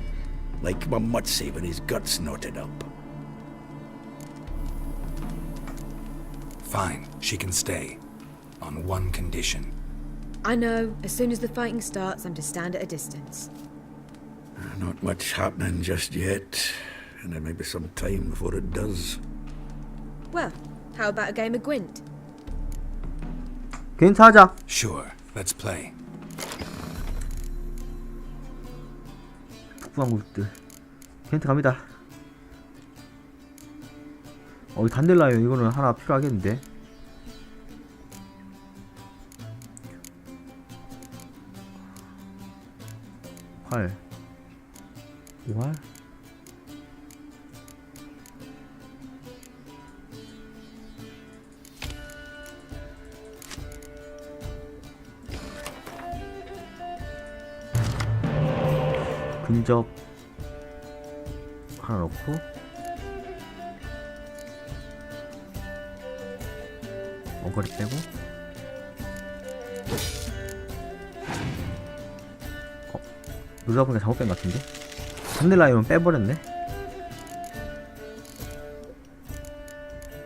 Like my mutsy when his guts knotted up. Fine, she can stay. On one condition. I know, as soon as the fighting starts, I'm to stand at a distance. Not much happening just yet. And there may be some time before it does. Well, how about a game of Gwent? 괜찮아. Sure, let's play. 북방국들. 괜찮 갑니다. 이 단델라이온 이거는 하나 필요하겠는데. 활. 이 활? 근접 하나 넣고 원거리 빼고 누르다 보니까 잘못 뺀 것 같은데? 단델라이온 빼버렸네?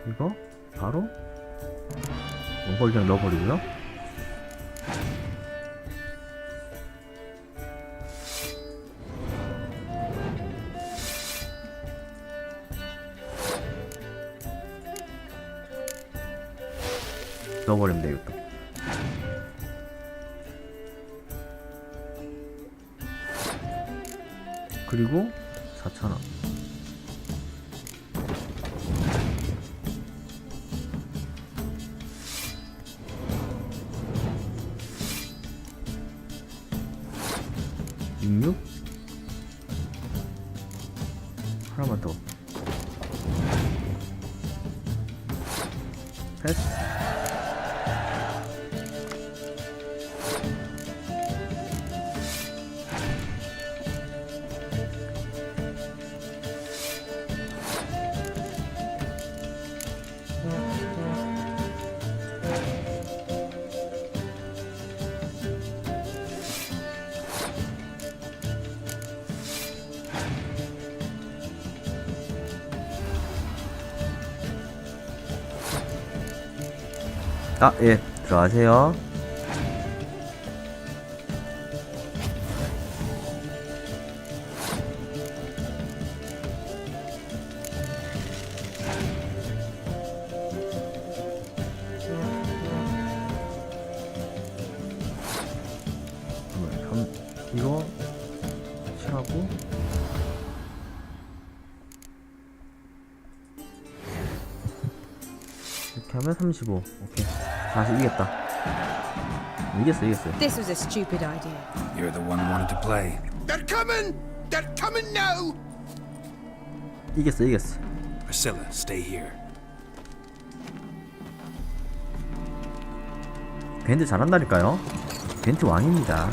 이거 바로 원걸 그냥 넣어버리고요. 넣어버리면 되겠다. 그리고 4,000원. 하나만 더. 패스. 아, 예, 들어가세요. 이거 하고 이렇게 하면 35. 오케이. 다시 이겼다. 이겼어. This was a stupid idea. You're the one who wanted to play. They're coming! They're coming now! 이겼어. Priscilla, stay here. 밴드 잘한다니까요. 밴드 왕입니다.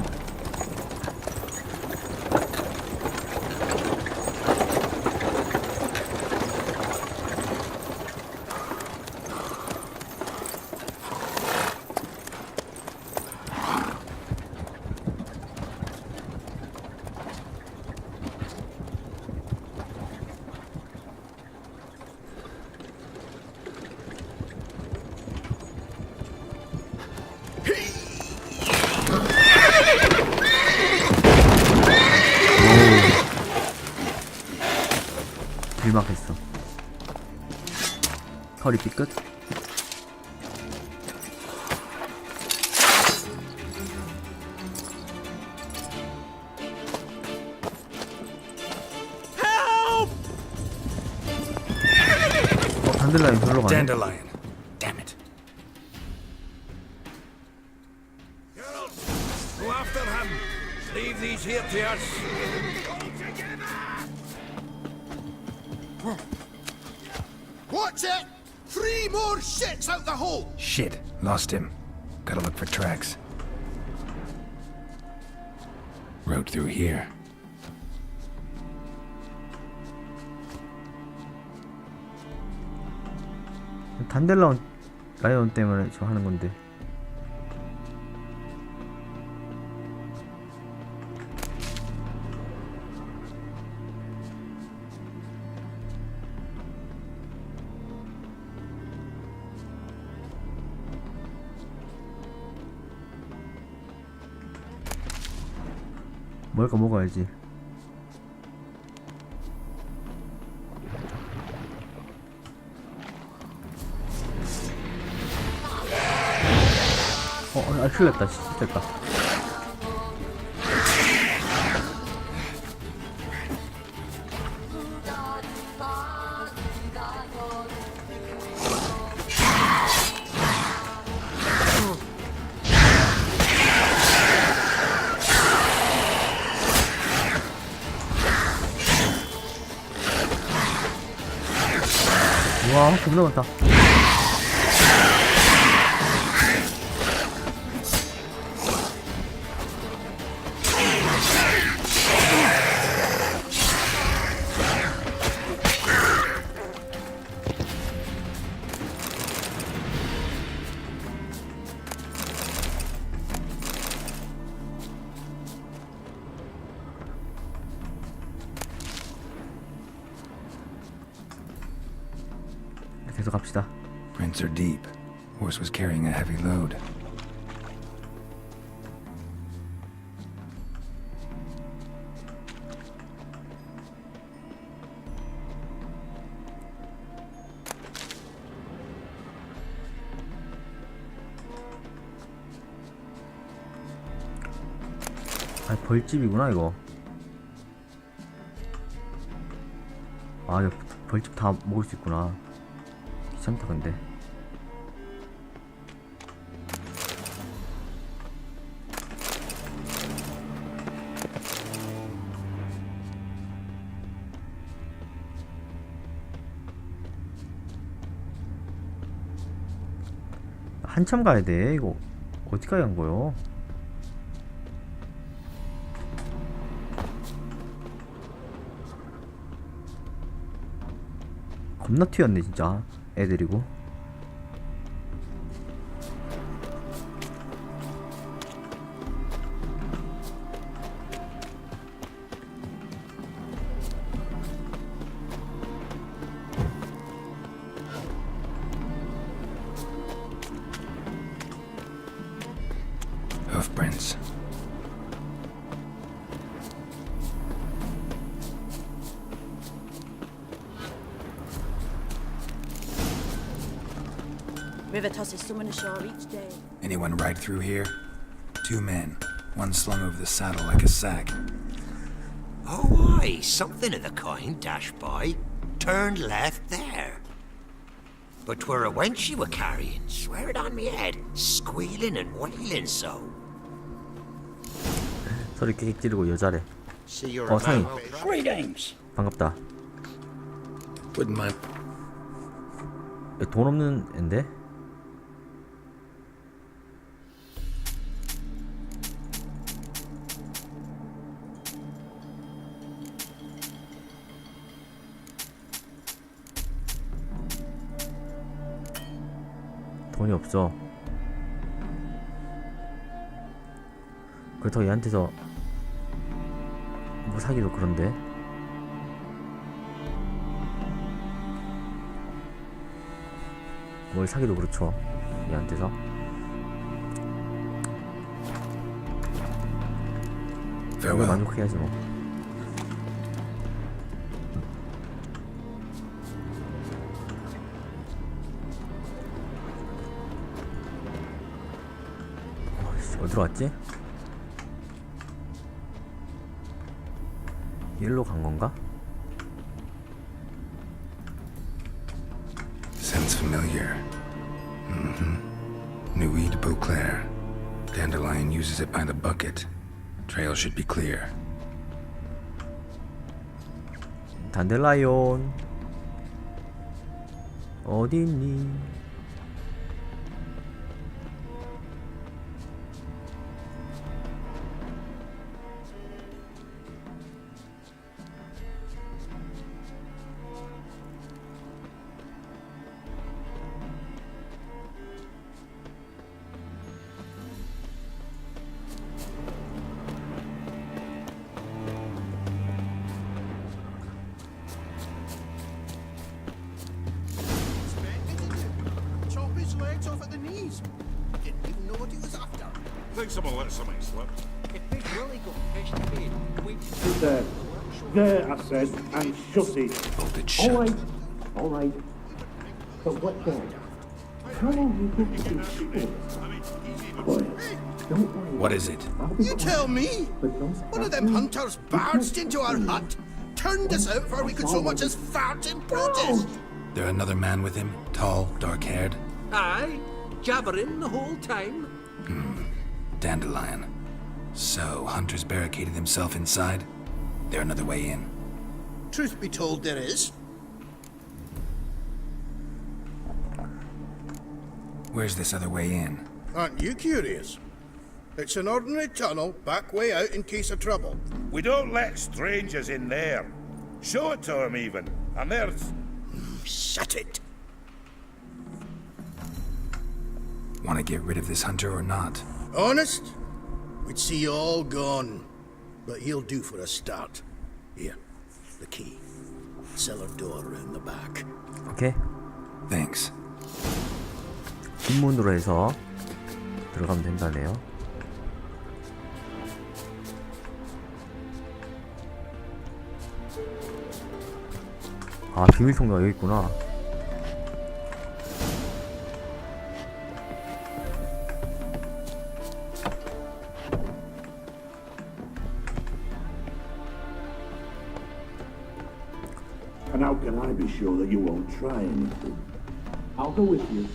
길막했어. 허리 삐끗. 단델라이온 별로 가네. Dandelion. Damn it. Go after him. Leave these here to us. What's it? 3 more shits out the hole! Shit. Lost him. Gotta look for tracks. Road through here. 단델라이온 때문에 저 하는 건데. 뭘까 먹어야지. 큰일 났다. 됐다. 와, 겁나 많다. 계속 갑시다. 갑시다. Prints are deep. Horse was carrying a heavy load. 아, 벌집이구나 이거. 아, 이거 벌집 다 먹을 수 있구나. 귀찮다 근데. 한참 가야 돼. 이거 어디까지 간 거요? 겁나 튀었네 진짜 애들이고. Hoof prints. River tosses someone ashore each day. Anyone ride through here? 2 men. One slung over the saddle like a sack. Oh, aye, something of the kind dashed by. Turned left there. But 'twere a wench you were carrying, swear it on me head, squealing and wailing so. 소리 깨끗 지르고 여자래. 상이. 반갑다. Wouldn't mind. 돈 없는 앤데? 돈이 없어. 그렇다고 얘한테서 뭐 사기도 그런데. 뭘 사기도 그렇죠 얘한테서. Farewell. 만족해야지 뭐. 어디로 왔지? 일로 간 건가? Sounds familiar. Nuit de Beauclair. Dandelion uses it by the bucket. Trail should be clear. 단델라이온 어디 있니? Legs off at the knees. Didn't even know what he was after. Think someone let something slip. If Big Willie got fish to bed, we There, I said, and shut it. Hold it shut. All right. But what then? How long do you think you can stay? Quiet. Don't worry. What is it? You tell me! One of them hunters barged into our hut, turned us out before we could so much as fart in protest. There another man with him? Tall, dark-haired? Aye, jabbering the whole time. Dandelion. So, Hunter's barricaded himself inside? There another way in? Truth be told, there is. Where's this other way in? Aren't you curious? It's an ordinary tunnel, back way out in case of trouble. We don't let strangers in there. Show it to 'em even. And there's... Shut it. Want to get rid of this hunter or not? Honest? We'd see you all gone. But he'll do for a start. Here, the key. Cellar door around the back. 오케이. Thanks. 뒷문으로 해서 들어가면 된다네요. 아, 비밀 통로가 여기 있구나. And how can I be sure that you won't try anything? I'll go with you.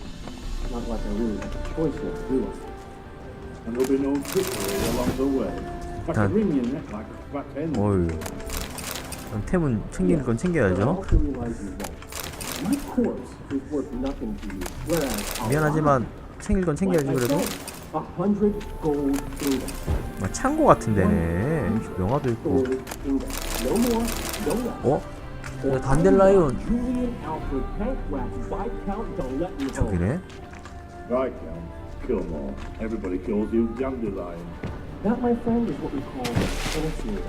Not like I really have a choice here, do I? And there'll be no trickery along the way. I can wring your neck like a fat hen. 어휴. 템은 챙길 건 챙겨야죠. Also realize you won't. My corpse is worth nothing to you. Whereas 미안하지만 챙길 건 챙겨야지 그래도. 100 gold ingots. 아, 창고 같은 데네. 명화도 있고. No more, no less. 어? 단델라이온 Julian Alfred Tank Rat Viscount Dolet. 저기네. Viscount, kill them all. Everybody kills you, Dandelion. That, my friend, is what we call initiating.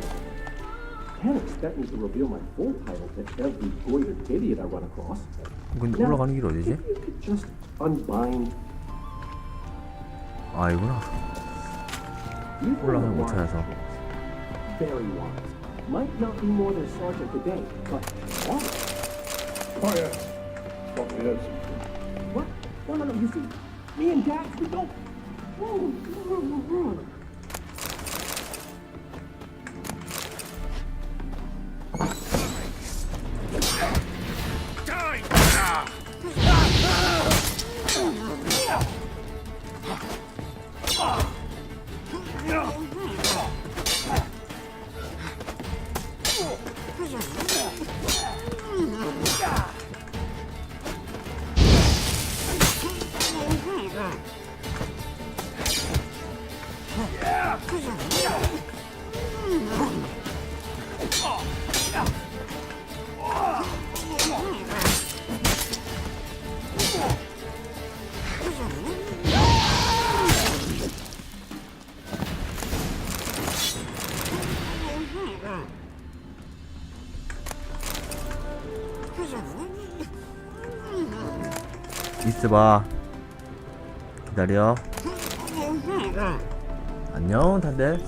Can't expect me to reveal my full title to every goited idiot I run across. 근데 올라가는 길 어디지? If you could just unbind. 아, 이구나. 올라가는 못 찾아서. Very wise. Might not be more than sergeant today, but wise. Fire! Thought we heard something. What? No, you see, me and Dax, we don't. 있어봐. 기다려. 안녕, 단델.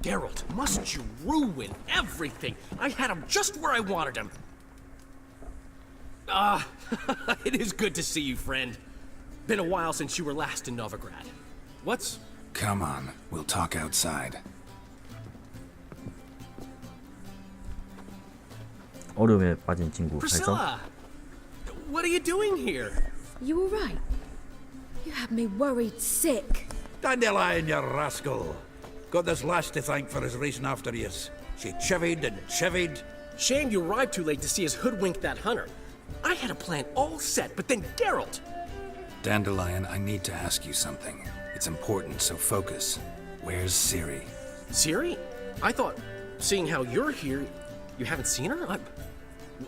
GaRoD, mustn't you ruin everything? I had him just where I wanted him. It is good to see you, friend. Been a while since you were last in Novigrad. What's... Come on, we'll talk outside. 어려움에 빠진 친구 발성. Priscilla! What are you doing here? You alright? You had me worried sick. Dandelion, you rascal. Got this lass to thank for his racing after yous. She chivied and chivied. Shame you arrived too late to see us hoodwink that hunter. I had a plan all set, but then GaRoD. Dandelion, I need to ask you something. It's important, so focus. Where's Ciri? Ciri? I thought, seeing how you're here, you haven't seen her?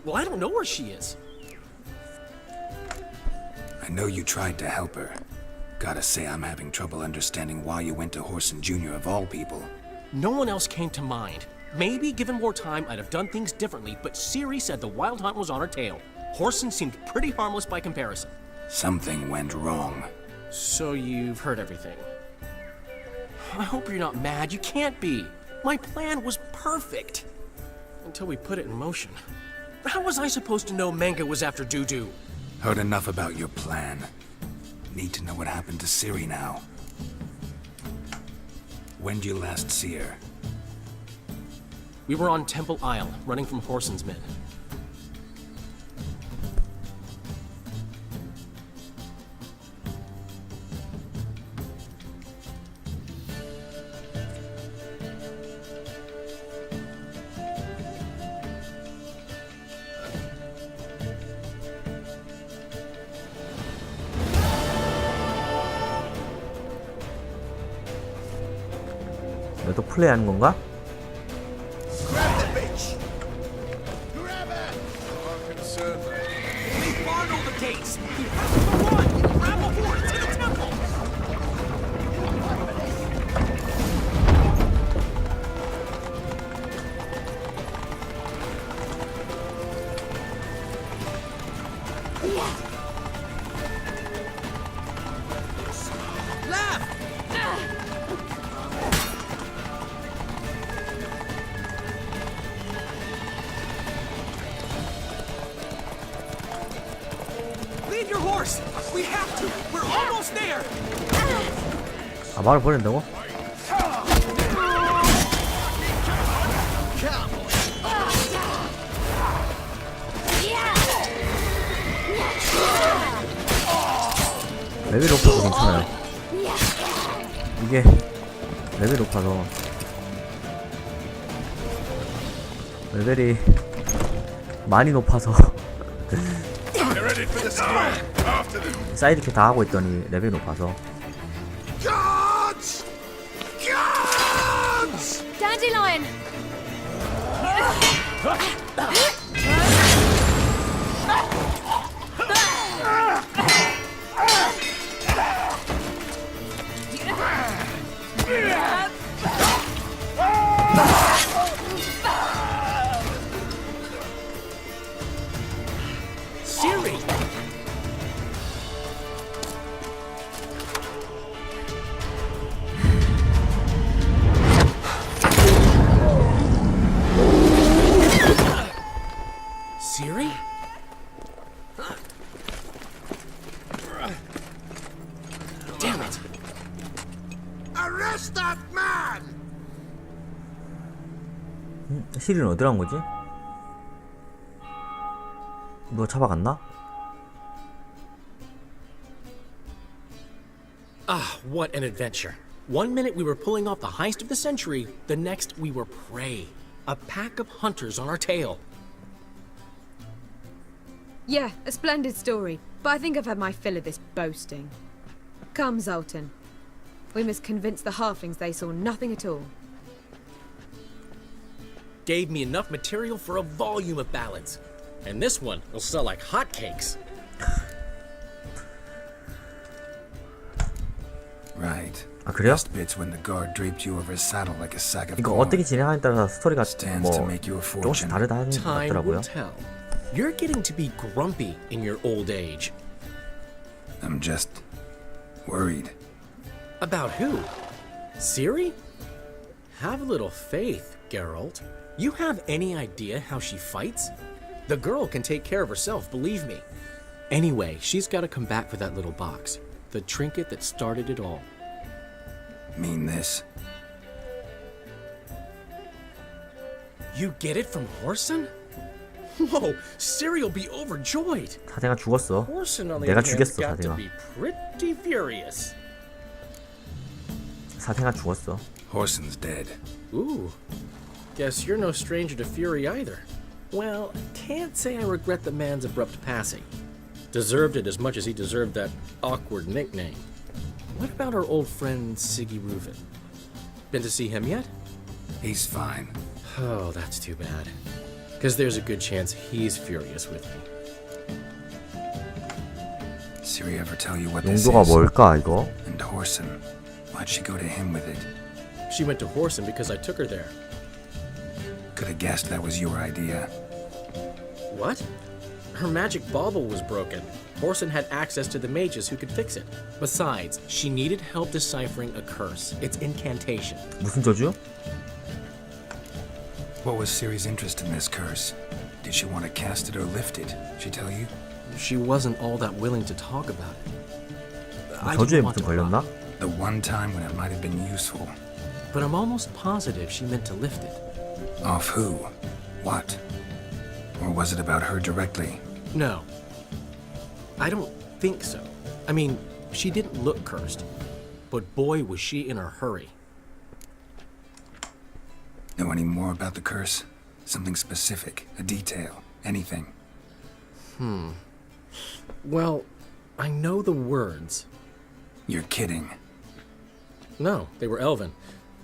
Well, I don't know where she is. I know you tried to help her. Gotta say, I'm having trouble understanding why you went to Whoreson Jr. of all people. No one else came to mind. Maybe, given more time, I'd have done things differently, but Ciri said the Wild Hunt was on her tail. Whoreson seemed pretty harmless by comparison. Something went wrong. So you've heard everything. I hope you're not mad. You can't be. My plan was perfect. Until we put it in motion. How was I supposed to know Manga was after Dudu? Heard enough about your plan. Need to know what happened to Ciri now. When did you last see her? We were on Temple Isle, running from Whoreson's men. 또 플레이하는 건가? Grab the bitch! Grab her! I'm concerned. We barred all the gates! You have to run! Grab a horse to the temple! course! We have to! We're almost there! 아, 말을 버린다고? 레벨이 높아서 괜찮아요. 이게 레벨이 높아서 레벨이 많이 높아서 사이드킥 다 하고 있더니 레벨이 높아서 Guards! Guards! Dandelion! Siri! Siri? Damn it! Arrest that man! 시리는 어디 간 거지? 누가 잡아갔나? Ah, what an adventure. One minute we were pulling off the heist of the century, the next we were prey. A pack of hunters on our tail. Yeah, a splendid story, but I think I've had my fill of this boasting. Come, Zoltan. We must convince the halflings they saw nothing at all. Gave me enough material for a volume of ballads. And this one will sell like hotcakes. Right. 아, 그래요? Best bits when the guard draped you over his saddle like a sack of 이거 corn. 어떻게 진행하냐에 따라서 스토리가 Stands to 뭐 make you a 조금씩 fortune. 다르다 하는 것 Time 같더라고요. will tell. You're getting to be grumpy in your old age. I'm just worried. About who? Siri? Have a little faith, GaRoD. You have any idea how she fights? The girl can take care of herself, believe me. Anyway, she's got to come back for that little box. The trinket that started it all. Mean this? You get it from Horson? Whoa, Siri'll be overjoyed. 사대가 죽었어. Horson on the 내가 other hand's 죽였어, got to 사대가. be pretty furious. 사대가 죽었어. Horson's dead. Ooh, guess you're no stranger to fury either. Well, can't say I regret the man's abrupt passing. Deserved it as much as he deserved that awkward nickname. What about our old friend Siggy Ruvin? Been to see him yet? He's fine. Oh, that's too bad. Because there's a good chance he's furious with me. Siri ever tell you what this 용도가 is? 뭘까 이거? And Horson, why'd she go to him with it? She went to Horson because I took her there. Could have guessed that was your idea. What? Her magic bauble was broken. Horson had access to the mages who could fix it. Besides, she needed help deciphering a curse. It's incantation. 무슨 저주? What was Siri's interest in this curse? Did she want to cast it or lift it? She tell you? She wasn't all that willing to talk about it. I 저주에 didn't want 무슨 to 걸렸나? The one time when it might have been useful. But I'm almost positive she meant to lift it. Off who? What? Or was it about her directly? No. I don't think so. I mean, she didn't look cursed. But boy, was she in a hurry. Know any more about the curse? Something specific, a detail, anything? Well, I know the words. You're kidding. No, they were Elven.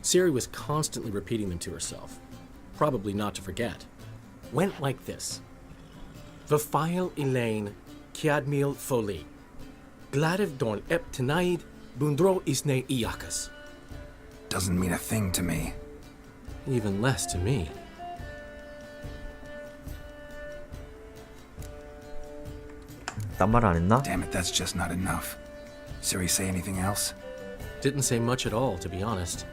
Siri was constantly repeating them to herself. Probably not to forget. Went like this. Vafile Elaine, Kiadmil Foli. Gladev Dorn Ep Tenaid, Bundro Isne Iakas. Doesn't mean a thing to me. Even less to me. 딴 말 안 했나? Damn it, that's just not enough. Siri say anything else? Didn't say much at all, to be honest.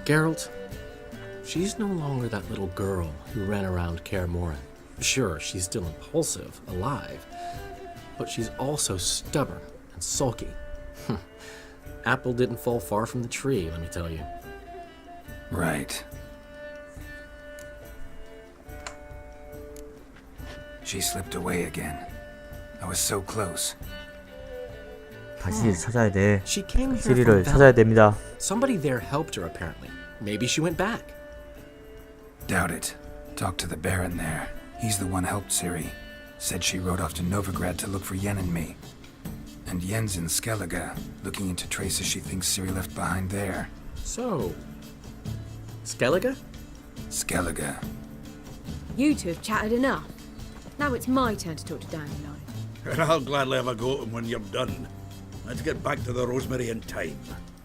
GaRoD, she's no longer that little girl who ran around Kaer Morhen. Sure, she's still impulsive, alive, but she's also stubborn and sulky. Apple didn't fall far from the tree, let me tell you. Right. She slipped away again. I was so close. 다시 찾아야 돼. She came here 시리를 from 찾아야 됩니다. Somebody there helped her, apparently. Maybe she went back. Doubt it. Talked to the Baron there. He's the one helped Ciri. Said she rode off to Novigrad to look for Yen and me. And Yen's in Skellige, looking into traces she thinks Ciri left behind there. So, Skellige? Skellige. You two have chatted enough. Now it's my turn to talk to Dandelion. And I'll gladly have a go at him when you're done. Let's get back to the Rosemary in time.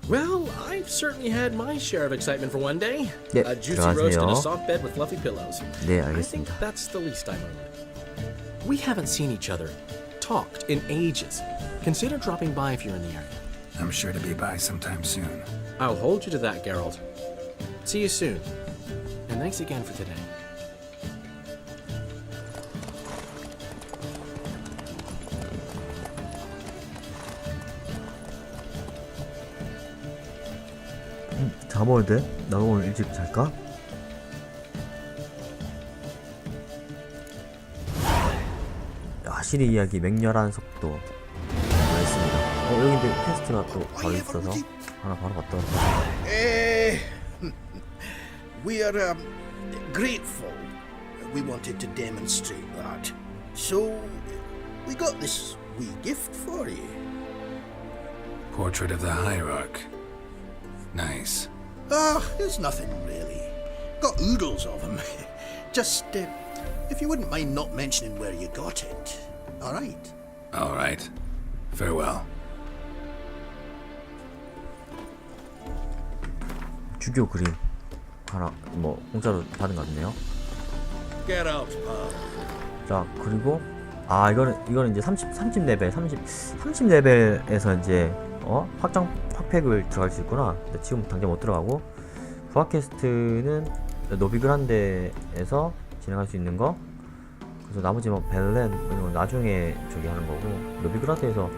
Well, I've certainly had my share of excitement for one day. 네, A juicy roast and a 들어가세요. soft bed with fluffy pillows. 네, I think 알겠습니다. that's the least I owe. We haven't seen each other, talked in ages. Consider dropping by if you're in the area. I'm sure to be by sometime soon. I'll hold you to that, GaRoD. See you soon. And thanks again for today. 다 먹어야 돼? 나도 오늘 일찍 잘까? 야, 시리 이야기 맹렬한 속도 했습니다. 여기 근데 퀘스트가 또 바로 있어서 하나 바로 갔다 왔다. We are grateful. We wanted to demonstrate that. So, we got this wee gift for you. Portrait of the Hierarch. Nice. Ah, it's nothing really. Got oodles of them. Just, if you wouldn't mind not mentioning where you got it. All right. All right. Farewell. 주교 그림 하나 뭐 공짜로 받은 것 같네요. Get out, pal. 자, 그리고 이거는 이제 30 레벨 30 레벨에서 이제 확팩을 들어갈 수 있구나. 근데 지금 당장 못 들어가고, 부하 퀘스트는 노비그란데에서 진행할 수 있는 거. 그래서 나머지 뭐 벨렌 이런 건 나중에 저기 하는 거고, 노비그란데에서